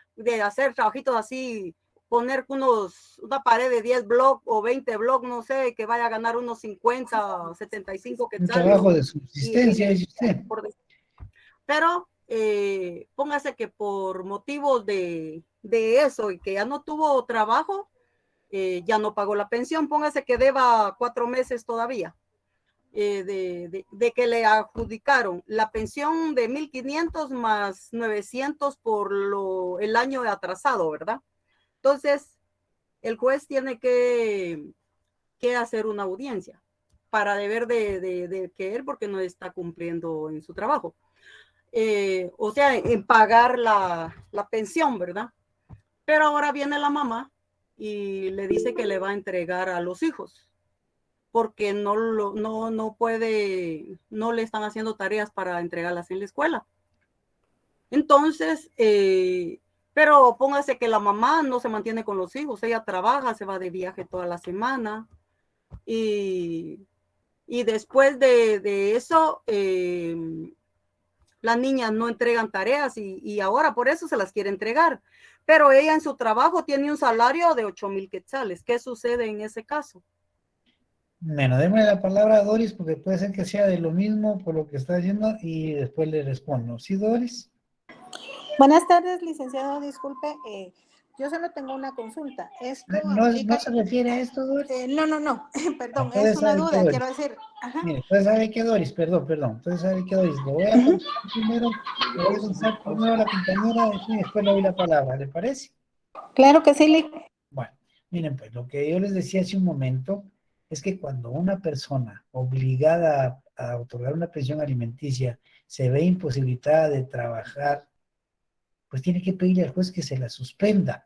trabajitos así, poner una pared de 10 bloques o 20 bloques, no sé, que vaya a ganar unos 50, 75 Un quetzales. trabajo de subsistencia, dice usted. Pero póngase que por motivos de eso y que ya no tuvo trabajo, ya no pagó la pensión. Póngase que deba 4 meses todavía. De que le adjudicaron la pensión de 1,500 más 900 por el año atrasado, ¿verdad? Entonces, el juez tiene que hacer una audiencia para deber de que él, porque no está cumpliendo en su trabajo. O sea, en pagar la pensión, ¿verdad? Pero ahora viene la mamá y le dice que le va a entregar a los hijos porque no puede, no le están haciendo tareas para entregarlas en la escuela. Entonces, pero póngase que la mamá no se mantiene con los hijos, ella trabaja, se va de viaje toda la semana y después de eso, las niñas no entregan tareas y ahora por eso se las quiere entregar. Pero ella en su trabajo tiene un salario de 8,000 quetzales. ¿Qué sucede en ese caso? Bueno, démosle la palabra a Doris porque puede ser que sea de lo mismo por lo que está diciendo y después le respondo. ¿Sí, Doris? Buenas tardes, licenciado. Disculpe, yo solo tengo una consulta. ¿Esto ¿No aplica? se refiere a esto, Doris? No. Perdón, Entonces, es una ¿sabe qué, duda, Doris? quiero decir. Ajá. Mire, entonces, ¿sabe qué, Doris? Perdón. Entonces, ¿sabe qué, Doris? Lo voy a contestar primero, le voy a contestar primero a la compañera y después le doy la palabra. ¿Le parece? Claro que sí, Lic. Bueno, miren, pues lo que yo les decía hace un momento es que cuando una persona obligada a otorgar una pensión alimenticia se ve imposibilitada de trabajar, pues tiene que pedirle al juez que se la suspenda.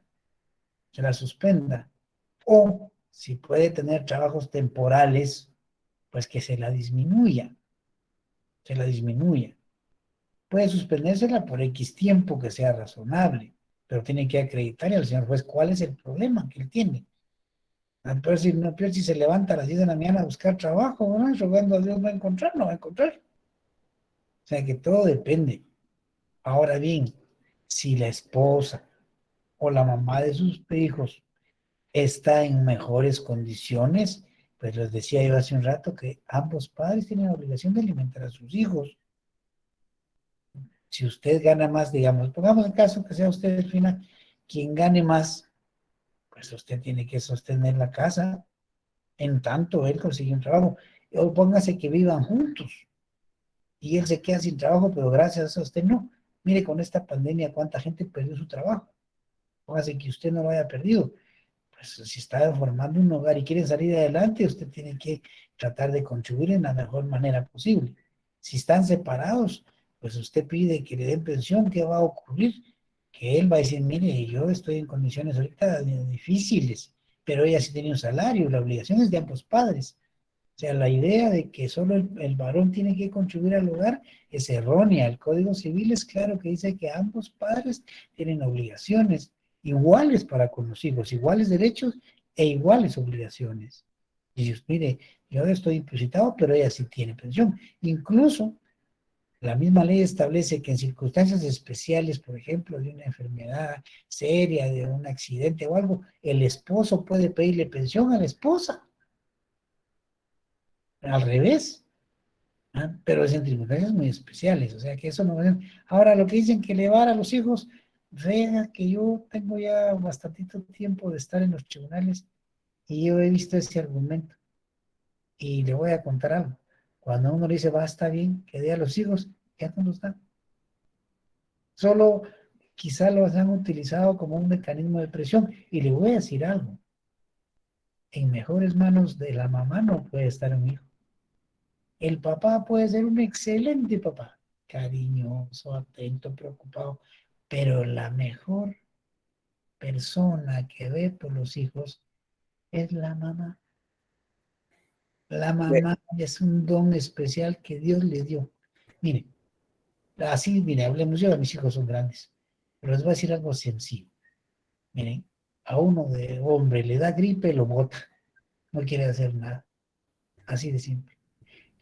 O si puede tener trabajos temporales, pues que se la disminuya. Puede suspendérsela por X tiempo que sea razonable, pero tiene que acreditarle al señor juez cuál es el problema que él tiene. Pero si se levanta a las 10 de la mañana a buscar trabajo, ¿no? Rogando a Dios no va a encontrar. O sea que todo depende. Ahora bien, si la esposa o la mamá de sus hijos está en mejores condiciones, pues les decía yo hace un rato que ambos padres tienen la obligación de alimentar a sus hijos. Si usted gana más, digamos, pongamos el caso que sea usted al final, quien gane más, pues usted tiene que sostener la casa, en tanto él consigue un trabajo. O póngase que vivan juntos y él se queda sin trabajo, pero gracias a usted no. Mire con esta pandemia cuánta gente perdió su trabajo. Póngase que usted no lo haya perdido. Pues si está formando un hogar y quiere salir adelante, usted tiene que tratar de contribuir en la mejor manera posible. Si están separados, pues usted pide que le den pensión. ¿Qué va a ocurrir? Que él va a decir, mire, yo estoy en condiciones ahorita difíciles, pero ella sí tiene un salario, la obligación es de ambos padres. O sea, la idea de que solo el varón tiene que contribuir al hogar es errónea. El Código Civil es claro que dice que ambos padres tienen obligaciones iguales para con los hijos, iguales derechos e iguales obligaciones. Y dices, mire, yo estoy impositado, pero ella sí tiene pensión. Incluso la misma ley establece que en circunstancias especiales, por ejemplo, de una enfermedad seria, de un accidente o algo, el esposo puede pedirle pensión a la esposa. Al revés, ¿ah? Pero es en circunstancias muy especiales, o sea que eso no es. Ahora, lo que dicen que elevar a los hijos, vea que yo tengo ya bastantito tiempo de estar en los tribunales y yo he visto ese argumento. Y le voy a contar algo. Cuando uno le dice, va, está bien, que dé a los hijos, ya no los dan. Solo quizá los han utilizado como un mecanismo de presión. Y le voy a decir algo. En mejores manos de la mamá no puede estar un hijo. El papá puede ser un excelente papá, cariñoso, atento, preocupado, pero la mejor persona que ve por los hijos es la mamá. La mamá es un don especial que Dios le dio. Mire, así, mire, hablemos, yo, mis hijos son grandes, pero les voy a decir algo sencillo. Miren, a uno de hombre le da gripe, lo bota, no quiere hacer nada. Así de simple.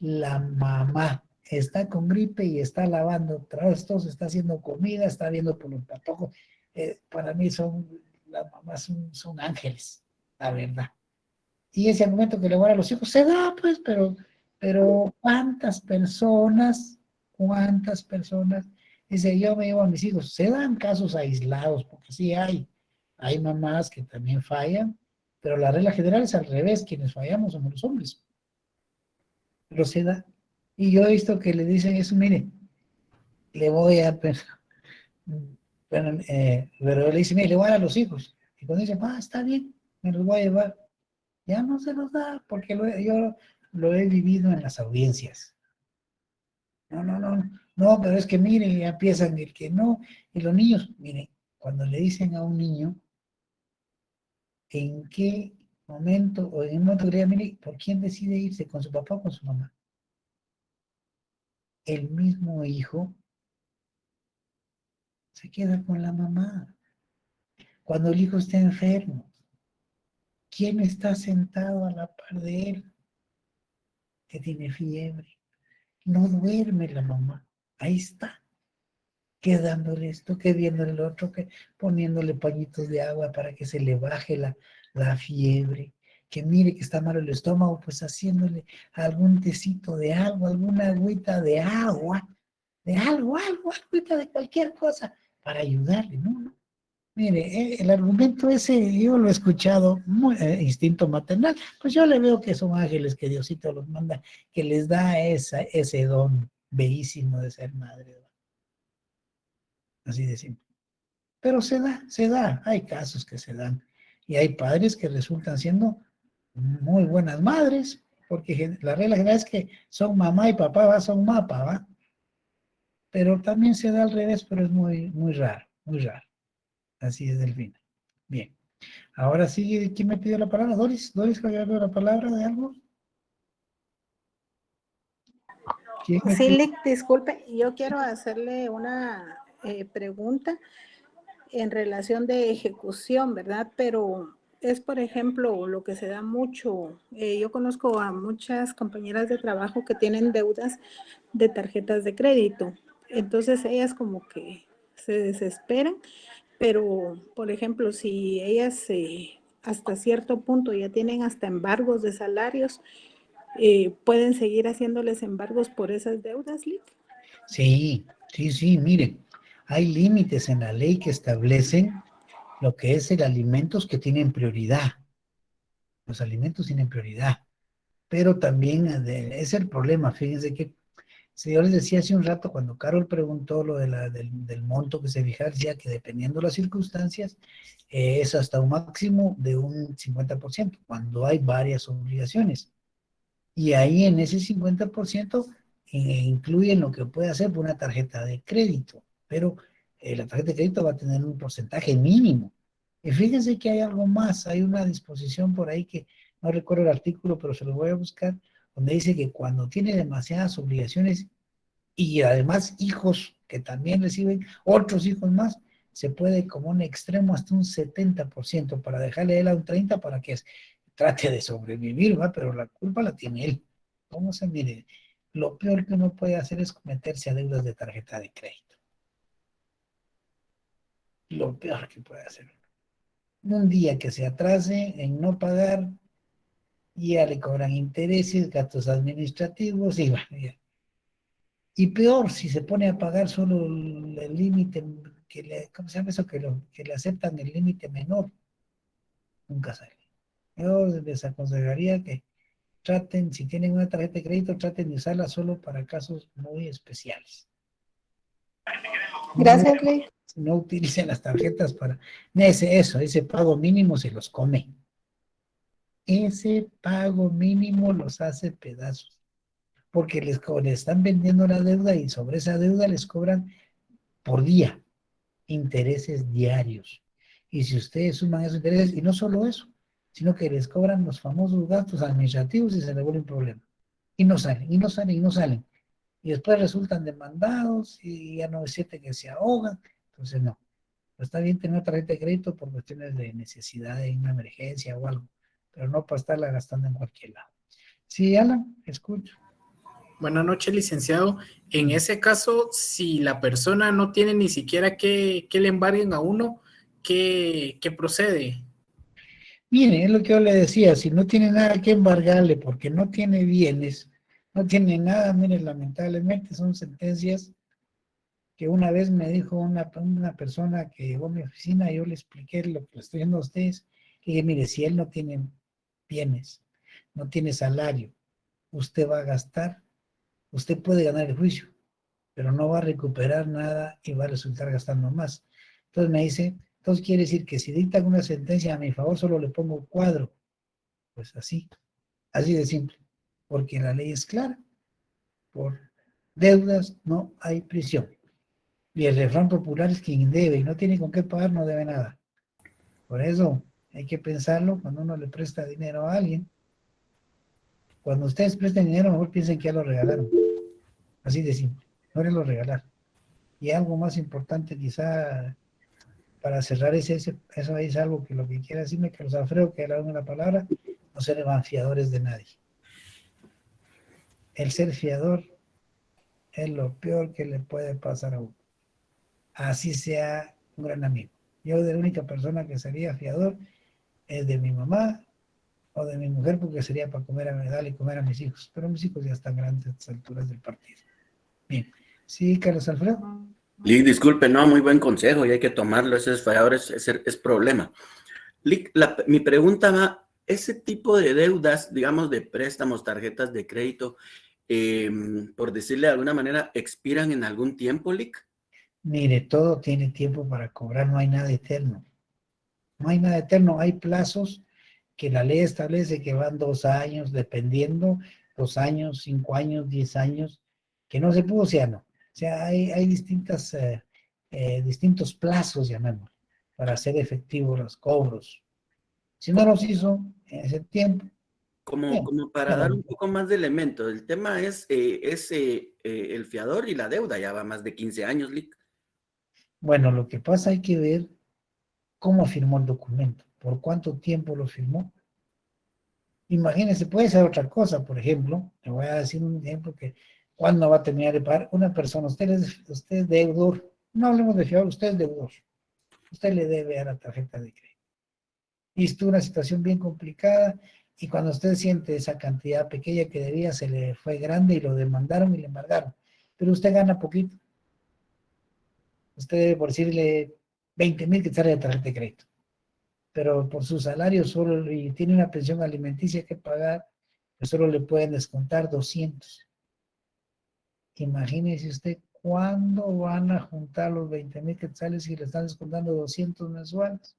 La mamá está con gripe y está lavando trastos, está haciendo comida, está viendo por los patojos. Para mí las mamás son ángeles, la verdad. Y ese argumento que le van a los hijos se da, pues, pero cuántas personas, dice, yo me llevo a mis hijos, se dan casos aislados, porque sí hay mamás que también fallan, pero la regla general es al revés, quienes fallamos somos los hombres, pero se da. Y yo he visto que le dicen eso, mire, le voy a, pero le dicen, mire, le voy a dar a los hijos, y cuando dicen, está bien, me los voy a llevar, ya no se los da, porque yo lo he vivido en las audiencias. No, pero es que mire, ya empiezan el que no, y los niños, mire, cuando le dicen a un niño, ¿en qué momento, o en un momento que le digan, mire, ¿por quién decide irse, con su papá o con su mamá? El mismo hijo se queda con la mamá. Cuando el hijo está enfermo, ¿quién está sentado a la par de él? Que tiene fiebre. No duerme la mamá. Ahí está. Que dándole esto, que viéndole el otro, que poniéndole pañitos de agua para que se le baje la fiebre. Que mire que está malo el estómago, pues haciéndole algún tecito de algo, alguna agüita de agua, de algo, agüita de cualquier cosa, para ayudarle, ¿no? Mire, el argumento ese yo lo he escuchado, instinto maternal, pues yo le veo que son ángeles que Diosito los manda, que les da ese don bellísimo de ser madre, ¿no? Así de simple. Pero se da, hay casos que se dan, y hay padres que resultan siendo muy buenas madres, porque la regla general es que son mamá y papá, son mapa, ¿va? Pero también se da al revés, pero es muy, muy raro, muy raro. Así es, Delfina. Bien. Ahora sí, ¿quién me pidió la palabra? Doris, que había dado la palabra de algo. ¿Quién me Sí, pidió? Lick, disculpe, yo quiero hacerle una pregunta en relación de ejecución, ¿verdad? Pero es, por ejemplo, lo que se da mucho. Yo conozco a muchas compañeras de trabajo que tienen deudas de tarjetas de crédito. Entonces ellas como que se desesperan, pero, por ejemplo, si ellas hasta cierto punto ya tienen hasta embargos de salarios, ¿pueden seguir haciéndoles embargos por esas deudas, Lick? Sí, mire, hay límites en la ley que establecen lo que es el alimentos que tienen prioridad. Los alimentos tienen prioridad, pero también es el problema, fíjense que, si yo les decía hace un rato, cuando Carol preguntó lo del monto que se fija, decía que dependiendo de las circunstancias, es hasta un máximo de un 50%, cuando hay varias obligaciones. Y ahí en ese 50% incluyen lo que puede hacer por una tarjeta de crédito, pero la tarjeta de crédito va a tener un porcentaje mínimo. Y fíjense que hay algo más, hay una disposición por ahí que no recuerdo el artículo, pero se lo voy a buscar, donde dice que cuando tiene demasiadas obligaciones y además hijos que también reciben otros hijos más, se puede como un extremo hasta un 70% para dejarle a él a un 30% para que trate de sobrevivir, ¿va? Pero la culpa la tiene él. ¿Cómo se mire? Lo peor que uno puede hacer es meterse a deudas de tarjeta de crédito. Lo peor que puede hacer. Un día que se atrase en no pagar, ya le cobran intereses, gastos administrativos y bueno, ya. Y peor, si se pone a pagar solo el límite, ¿cómo se llama eso? Que le aceptan el límite menor, nunca sale. Yo les aconsejaría que traten, si tienen una tarjeta de crédito, traten de usarla solo para casos muy especiales. Gracias, Lick. No utilicen las tarjetas para... Ese pago mínimo se los come. Ese pago mínimo los hace pedazos. Porque les están vendiendo la deuda y sobre esa deuda les cobran por día intereses diarios. Y si ustedes suman esos intereses, y no solo eso, sino que les cobran los famosos gastos administrativos y se les vuelve un problema. Y no salen, y no salen, y no salen. Y después resultan demandados y ya no es cierto que se ahogan. Entonces no. Está bien tener una tarjeta de crédito por cuestiones de necesidad de una emergencia o algo, pero no para estarla gastando en cualquier lado. Sí, Alan, escucho. Buenas noches, licenciado. En ese caso, si la persona no tiene ni siquiera que le embarguen a uno, ¿qué procede? Mire, es lo que yo le decía, si no tiene nada que embargarle porque no tiene bienes, no tiene nada, mire, lamentablemente son sentencias que una vez me dijo una persona que llegó a mi oficina, yo le expliqué lo que le estoy diciendo a ustedes, que dije, mire, si él no tiene bienes, no tiene salario, usted va a gastar, usted puede ganar el juicio, pero no va a recuperar nada y va a resultar gastando más. Entonces me dice, entonces quiere decir que si dictan una sentencia a mi favor, solo le pongo cuadro. Pues así de simple, porque la ley es clara, por deudas no hay prisión. Y el refrán popular es quien debe y no tiene con qué pagar, no debe nada. Por eso hay que pensarlo cuando uno le presta dinero a alguien. Cuando ustedes presten dinero, mejor piensen que ya lo regalaron. Así de simple, no les lo regalar. Y algo más importante quizá para cerrar eso es algo que lo que quiere decirme, Carlos Alfredo, que le la palabra, no ser fiadores de nadie. El ser fiador es lo peor que le puede pasar a uno. Así sea un gran amigo. Yo de la única persona que sería fiador es de mi mamá o de mi mujer, porque sería para darle comer a mis hijos. Pero mis hijos ya están grandes a estas alturas del partido. Bien. Sí, Carlos Alfredo. Lick, disculpe, no, muy buen consejo y hay que tomarlo, ese fallador es problema. Lick, mi pregunta va, ese tipo de deudas, digamos de préstamos, tarjetas de crédito, por decirle de alguna manera, ¿expiran en algún tiempo, Lick? Mire, todo tiene tiempo para cobrar, no hay nada eterno. No hay nada eterno, hay plazos que la ley establece que van 2 años, dependiendo, 2 años, 5 años, 10 años, que no se pudo, o sea, no. O sea, hay distintos plazos, llamemos, para hacer efectivos los cobros. Si no los hizo en ese tiempo. Como para dar un poco más de elementos, el tema es el fiador y la deuda, ya va más de 15 años, Lick. Bueno, lo que pasa hay que ver cómo firmó el documento, por cuánto tiempo lo firmó. Imagínense, puede ser otra cosa, por ejemplo, le voy a decir un ejemplo que cuándo va a terminar de pagar una persona, usted es deudor, no hablemos de fiador, usted es deudor, usted le debe a la tarjeta de crédito. Y estuvo una situación bien complicada y cuando usted siente esa cantidad pequeña que debía, se le fue grande y lo demandaron y le embargaron, pero usted gana poquito. Usted debe, por decirle, 20,000 que sale de tarjeta de crédito. Pero por su salario solo, y tiene una pensión alimenticia que pagar, pues solo le pueden descontar 200. Imagínese usted cuándo van a juntar los 20,000 quetzales si le están descontando 200 mensuales.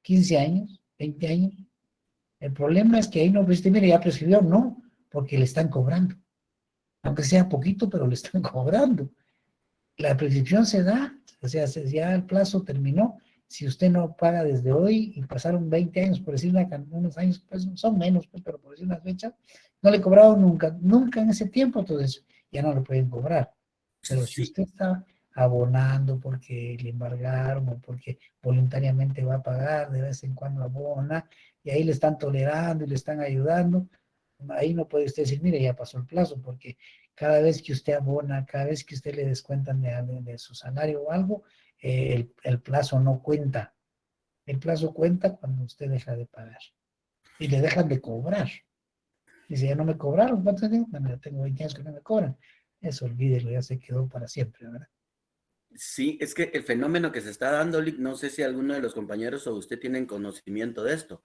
15 años, 20 años. El problema es que ahí no, pues, mire, ya prescribió, no, porque le están cobrando. Aunque sea poquito, pero le están cobrando. La prescripción se da, o sea, ya el plazo terminó. Si usted no paga desde hoy y pasaron 20 años, por decir unos años, pues son menos, pues, pero por decir una fecha, no le cobraron nunca en ese tiempo, entonces ya no le pueden cobrar. Pero si usted está abonando porque le embargaron o porque voluntariamente va a pagar, de vez en cuando abona, y ahí le están tolerando y le están ayudando, ahí no puede usted decir, mire, ya pasó el plazo, porque cada vez que usted abona, cada vez que usted le descuentan de su salario o algo, el plazo no cuenta. El plazo cuenta cuando usted deja de pagar. Y le dejan de cobrar. Dice, ya no me cobraron, ¿cuánto tengo? Bueno, ya tengo 20 años que no me cobran. Eso olvídelo, ya se quedó para siempre, ¿verdad? Sí, es que el fenómeno que se está dando, Lick, no sé si alguno de los compañeros o usted tienen conocimiento de esto.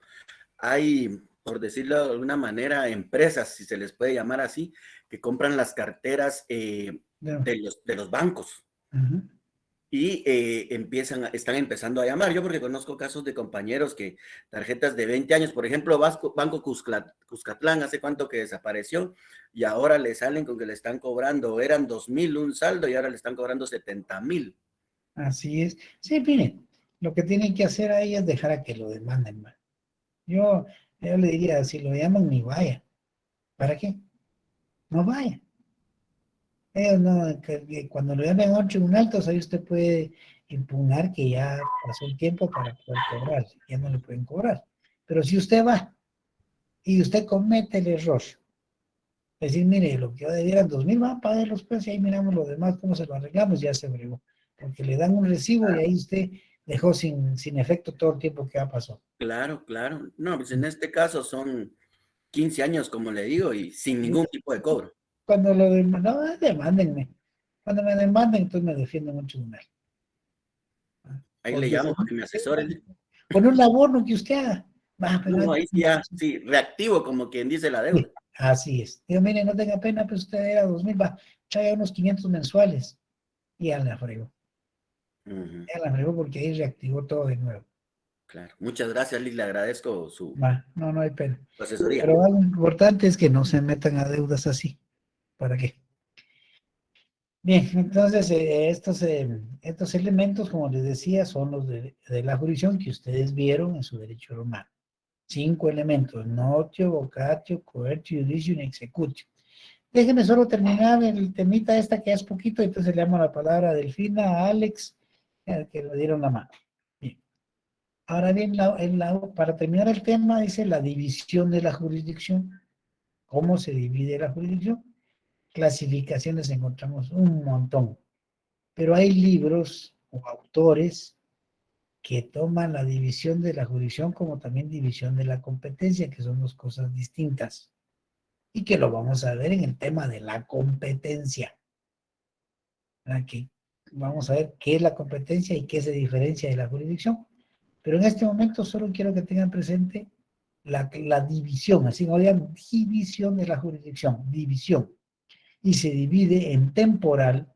Hay, por decirlo de alguna manera, empresas, si se les puede llamar así, que compran las carteras de los bancos. Y están empezando a llamar. Yo porque conozco casos de compañeros que tarjetas de 20 años, por ejemplo, Banco Cuscatlán, hace cuánto que desapareció, y ahora le salen con que le están cobrando, eran 2,000 un saldo y ahora le están cobrando 70,000. Así es. Sí, miren, lo que tienen que hacer ahí es dejar a que lo demanden, man. Yo le diría, si lo llaman, ni vaya. ¿Para qué? No vaya. No, que cuando lo llamen a un tribunal, entonces ahí usted puede impugnar que ya pasó el tiempo para poder cobrar, ya no le pueden cobrar. Pero si usted va y usted comete el error Decir, mire, lo que debieran 2.000, va a pagar los precios y ahí miramos lo demás, cómo se lo arreglamos, ya se bregó. Porque le dan un recibo y ahí usted dejó sin efecto todo el tiempo que ha pasado. Claro, claro. No, pues en este caso son 15 años, como le digo, y sin ningún tipo de cobro. Cuando lo demandan, no, demándenme. Cuando me demanden, entonces me defiendo en un tribunal. Ahí le llamo para que me asesoren. Con un abono que usted haga. Va, pero No, ahí sí ya, sí, reactivo como quien dice la deuda. sí, así es. Digo, mire, no tenga pena, pues usted era 2.000, va, traiga unos 500 mensuales. Y ya la fregó. Ya la fregó porque ahí reactivó todo de nuevo. Claro. Muchas gracias, Liz. Le agradezco su Va, no hay pena. asesoría. Pero algo importante es que no se metan a deudas así. ¿Para qué? Bien, entonces estos elementos, como les decía, son los de la jurisdicción que ustedes vieron en su derecho romano. 5 elementos: notio, vocatio, coercio, judicio y executio. Déjenme solo terminar el temita esta que es poquito, entonces le damos la palabra a Delfina, a Alex, que le dieron la mano. Bien. Ahora bien, para terminar el tema, dice la división de la jurisdicción. ¿Cómo se divide la jurisdicción? Clasificaciones encontramos un montón, pero hay libros o autores que toman la división de la jurisdicción como también división de la competencia, que son dos cosas distintas, y que lo vamos a ver en el tema de la competencia. Aquí vamos a ver qué es la competencia y qué se diferencia de la jurisdicción, pero en este momento solo quiero que tengan presente la división, así como digan, división de la jurisdicción, división, y se divide en temporal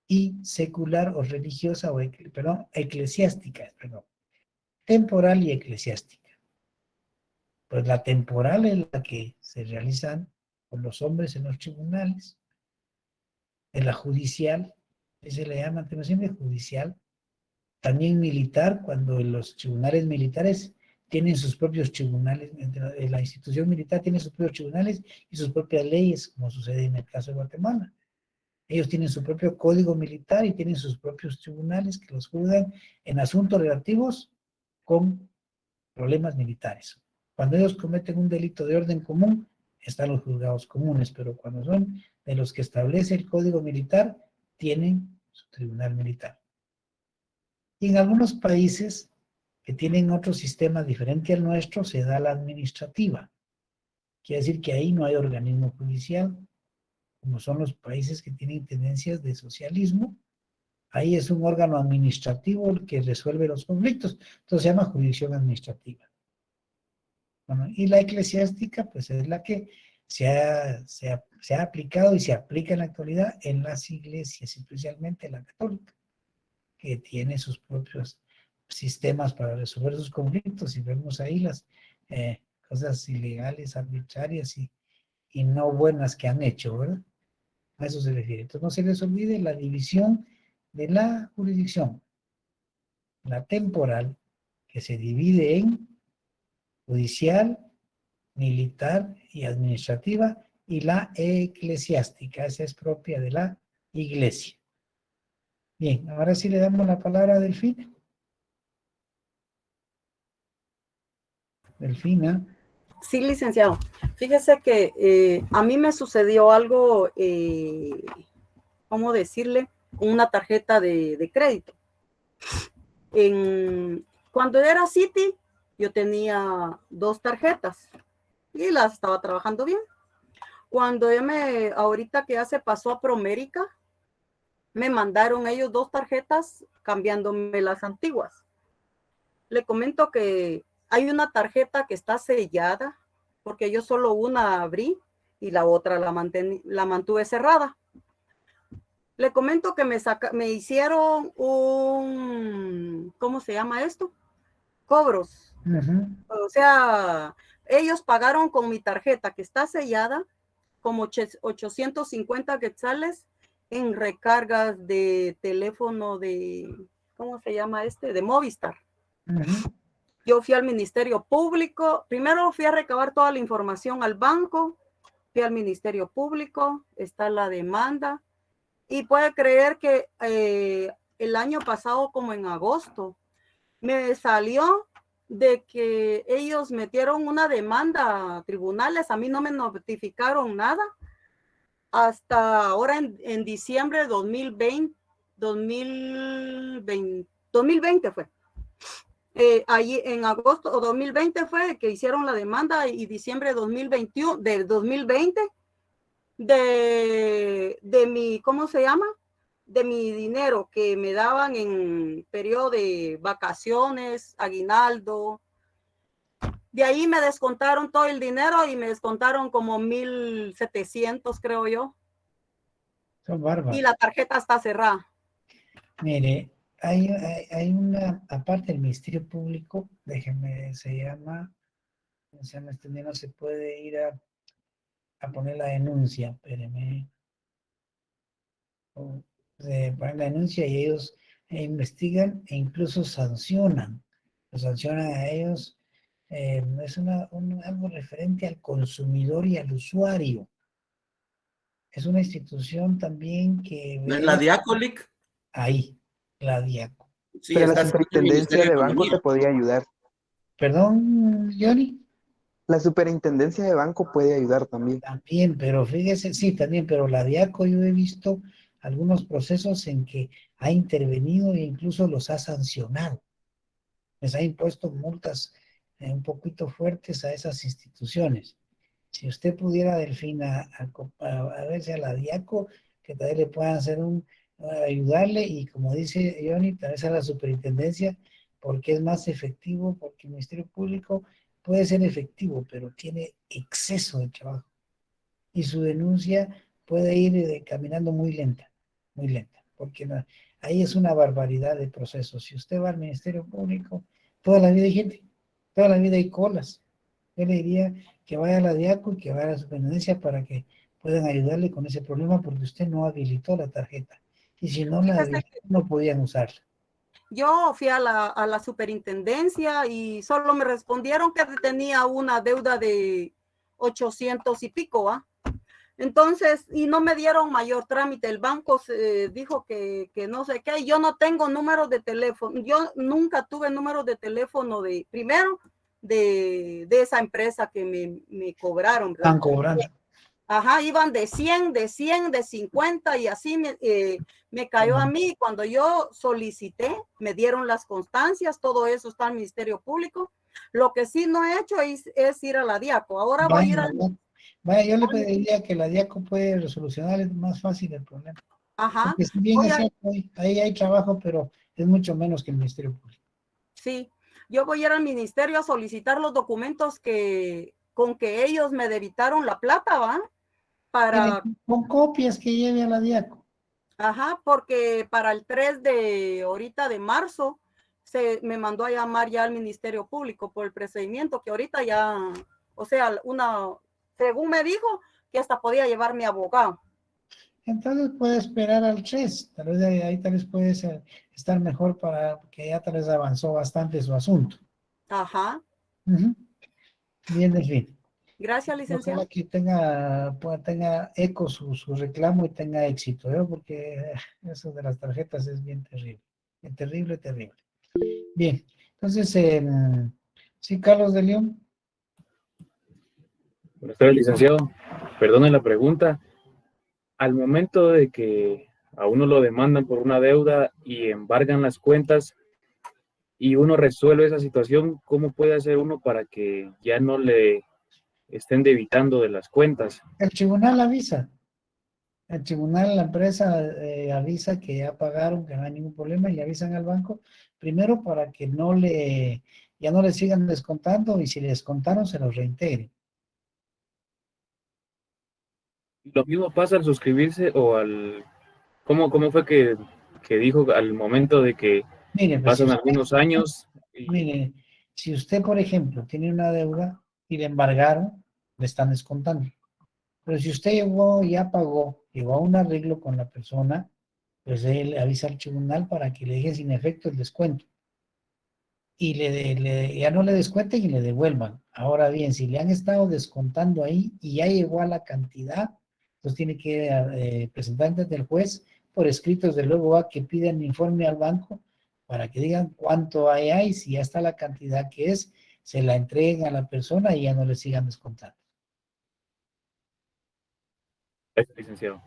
y secular o religiosa, eclesiástica, temporal y eclesiástica. Pues la temporal es la que se realizan con los hombres en los tribunales, en la judicial, que se le llama siempre judicial, también militar, cuando los tribunales militares tienen sus propios tribunales, la institución militar tiene sus propios tribunales y sus propias leyes, como sucede en el caso de Guatemala. Ellos tienen su propio código militar y tienen sus propios tribunales que los juzgan en asuntos relativos con problemas militares. Cuando ellos cometen un delito de orden común, están los juzgados comunes, pero cuando son de los que establece el código militar, tienen su tribunal militar. Y en algunos países que tienen otro sistema diferente al nuestro, se da la administrativa. Quiere decir que ahí no hay organismo judicial, como son los países que tienen tendencias de socialismo. Ahí es un órgano administrativo el que resuelve los conflictos. Entonces se llama jurisdicción administrativa. Bueno, y la eclesiástica, pues es la que se ha aplicado y se aplica en la actualidad en las iglesias, especialmente la católica, que tiene sus propios sistemas para resolver sus conflictos. Y vemos ahí las cosas ilegales, arbitrarias y no buenas que han hecho, ¿verdad? A eso se refiere. Entonces no se les olvide la división de la jurisdicción. La temporal, que se divide en judicial, militar y administrativa, y la eclesiástica, esa es propia de la iglesia. Bien, ahora sí le damos la palabra a Delfina. Delfina. Sí, licenciado. Fíjese que a mí me sucedió algo, ¿cómo decirle? Una tarjeta de crédito. Cuando era Citi, yo tenía 2 tarjetas y las estaba trabajando bien. Cuando ahorita que ya se pasó a Promérica, me mandaron ellos 2 tarjetas cambiándome las antiguas. Le comento que hay una tarjeta que está sellada porque yo solo una abrí y la otra la mantuve cerrada. Le comento que me hicieron ¿cómo se llama esto? Cobros. O sea, ellos pagaron con mi tarjeta que está sellada como 850 quetzales en recargas de teléfono ¿cómo se llama de Movistar. Yo fui al Ministerio Público, primero fui a recabar toda la información al banco, fui al Ministerio Público, está la demanda, y puede creer que el año pasado, como en agosto, me salió de que ellos metieron una demanda a tribunales. A mí no me notificaron nada hasta ahora en diciembre de 2020 fue. Allí en agosto o 2020 fue que hicieron la demanda, y diciembre de 2021, del 2020, de mi, ¿cómo se llama? De mi dinero que me daban en periodo de vacaciones, aguinaldo. De ahí me descontaron todo el dinero y me descontaron como 1,700, creo yo. Son bárbaros. Y la tarjeta está cerrada. Mire, hay una, aparte del Ministerio Público, déjeme, se llama este, no se puede ir a poner la denuncia, espéreme. Se ponen la denuncia y ellos investigan e incluso sancionan. Los sancionan a ellos. Es algo referente al consumidor y al usuario. Es una institución también que... ¿No es la Diacolic? Ahí, la Diaco. Sí, Pero la está en el superintendencia Ministerio de de banco Economía. te podría ayudar. Perdón, Johnny. La superintendencia de banco puede ayudar también. También, pero fíjese, sí, también, pero la Diaco yo he visto algunos procesos en que ha intervenido e incluso los ha sancionado. Les ha impuesto multas un poquito fuertes a esas instituciones. Si usted pudiera, Delfina, a verse a la Diaco, que tal vez le puedan hacer ayudarle, y como dice Johnny, tal vez a la superintendencia, porque es más efectivo, porque el Ministerio Público puede ser efectivo, pero tiene exceso de trabajo. Y su denuncia puede ir caminando muy lenta, porque ahí es una barbaridad de procesos. Si usted va al Ministerio Público, toda la vida hay gente, toda la vida hay colas. Yo le diría que vaya a la Diaco y que vaya a la superintendencia para que puedan ayudarle con ese problema, porque usted no habilitó la tarjeta. Y si no la habilitó, no podían usarla. Yo fui a la superintendencia y solo me respondieron que tenía una deuda de 800 y pico, ¿ah? Entonces, y no me dieron mayor trámite. El banco dijo que no sé qué. Yo no tengo números de teléfono. Yo nunca tuve números de teléfono primero de esa empresa que me cobraron, ¿verdad? Están cobrando. Ajá, iban de 100, de 50 y así me cayó a mí. Cuando yo solicité, me dieron las constancias, todo eso está en el Ministerio Público. Lo que sí no he hecho es ir a la Diaco. Ahora voy a ir al... Vaya, yo le pediría que la Diaco puede resolucionar más fácil el problema. Ajá. Porque si bien es cierto, ahí hay trabajo, pero es mucho menos que el Ministerio Público. Sí, yo voy a ir al ministerio a solicitar los documentos con que ellos me debitaron la plata, ¿va? Con copias que lleve a la Diaco. Ajá, porque para el 3 de ahorita de marzo me mandó a llamar ya al Ministerio Público por el procedimiento, que ahorita ya, o sea, según me dijo, que hasta podía llevar mi abogado. Entonces puede esperar al 3, tal vez ahí tal vez puede estar mejor porque ya tal vez avanzó bastante su asunto. Ajá. Bien, Delfín. Gracias, licenciado. Ojalá que tenga eco su reclamo y tenga éxito, ¿eh? Porque eso de las tarjetas es bien terrible, terrible. Bien, entonces, sí, Carlos de León. Buenas tardes, licenciado. Perdone la pregunta. Al momento de que a uno lo demandan por una deuda y embargan las cuentas y uno resuelve esa situación, ¿cómo puede hacer uno para que ya no le estén debitando de las cuentas? El tribunal avisa. El tribunal, la empresa avisa que ya pagaron, que no hay ningún problema, y avisan al banco, primero para que ya no le sigan descontando, y si le descontaron, se los reintegren. Lo mismo pasa al suscribirse o al... ¿Cómo fue que dijo al momento de que Mire, pues, pasan algunos años? Mire, si usted, por ejemplo, tiene una deuda y le embargaron, le están descontando. Pero si usted llegó y ya pagó, llegó a un arreglo con la persona, pues él avisa al tribunal para que le deje sin efecto el descuento. Y ya no le descuenten y le devuelvan. Ahora bien, si le han estado descontando ahí y ya llegó a la cantidad, pues tiene que presentar ante el juez por escrito, desde luego, a que pidan informe al banco para que digan cuánto hay, si ya está la cantidad que es, se la entreguen a la persona y ya no le sigan descontando. Eso, licenciado.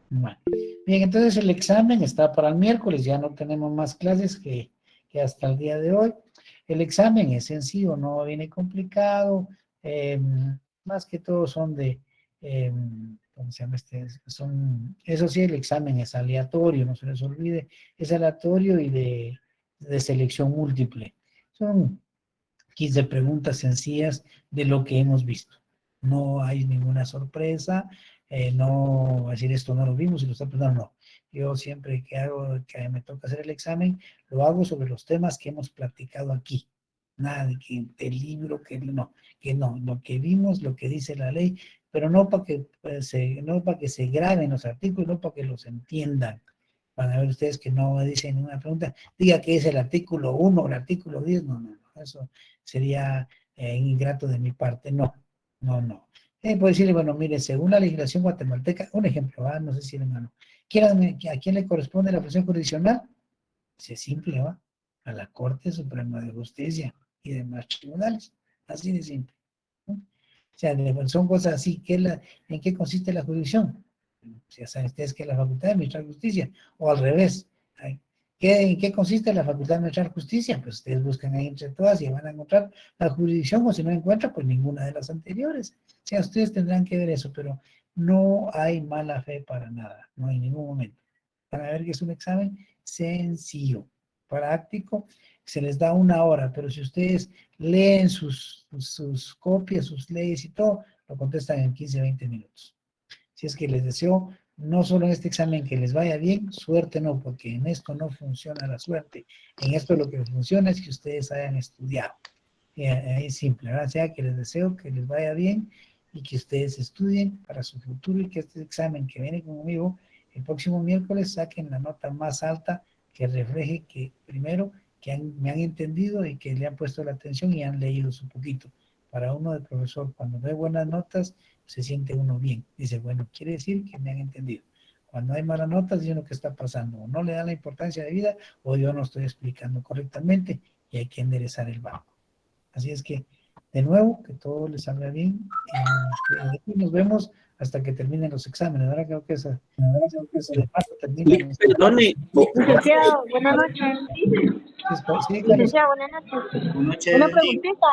Bueno. Bien, entonces el examen está para el miércoles, ya no tenemos más clases que hasta el día de hoy. El examen es sencillo, no viene complicado, más que todo son de, ¿cómo se llama este? Eso sí, el examen es aleatorio, no se les olvide, es aleatorio y de selección múltiple. Son 15 preguntas sencillas de lo que hemos visto. No hay ninguna sorpresa, no decir esto no lo vimos y lo está preguntando, no. Yo siempre que me toca hacer el examen, lo hago sobre los temas que hemos platicado aquí. Nada de que el libro, que no, lo que vimos, lo que dice la ley, pero no para que, no para que se graben los artículos, no para que los entiendan. Van a ver ustedes que no dicen ninguna pregunta, diga que es el artículo 1 o el artículo 10, no, eso sería ingrato de mi parte, no. Puedo decirle, bueno, mire, según la legislación guatemalteca, un ejemplo, no sé si hermano, ¿a quién le corresponde la función jurisdiccional? Es simple, ¿va? A la Corte Suprema de Justicia y demás tribunales, así de simple, ¿no? O sea, son cosas así, ¿en qué consiste la jurisdicción? Ya saben ustedes que es la facultad de administrar justicia, o al revés, ¿en qué consiste la facultad de administrar justicia? Pues ustedes buscan ahí entre todas y van a encontrar la jurisdicción, o si no encuentran, pues ninguna de las anteriores. O sea, ustedes tendrán que ver eso, pero no hay mala fe para nada, no hay ningún momento. Van a ver que es un examen sencillo, práctico, se les da 1 hora, pero si ustedes leen sus copias, sus leyes y todo, lo contestan en 15, 20 minutos. Si es que les deseo, no solo en este examen que les vaya bien, suerte no, porque en esto no funciona la suerte. En esto lo que funciona es que ustedes hayan estudiado. Es simple, ¿verdad? O sea, que les deseo que les vaya bien y que ustedes estudien para su futuro y que este examen que viene conmigo el próximo miércoles saquen la nota más alta que refleje que, primero, que me han entendido y que le han puesto la atención y han leído su poquito. Para uno de profesor, cuando ve buenas notas, se siente uno bien. Dice, bueno, quiere decir que me han entendido. Cuando hay malas notas, dice uno qué está pasando. O no le dan la importancia de vida, o yo no estoy explicando correctamente y hay que enderezar el barco. Así es que, de nuevo, que todo les salga bien. Y nos vemos hasta que terminen los exámenes. Ahora creo que esa de marzo termina. Perdone. Licenciado, buenas noches. Sí, Licenciado, buenas noches. Buenas noches. Una preguntita.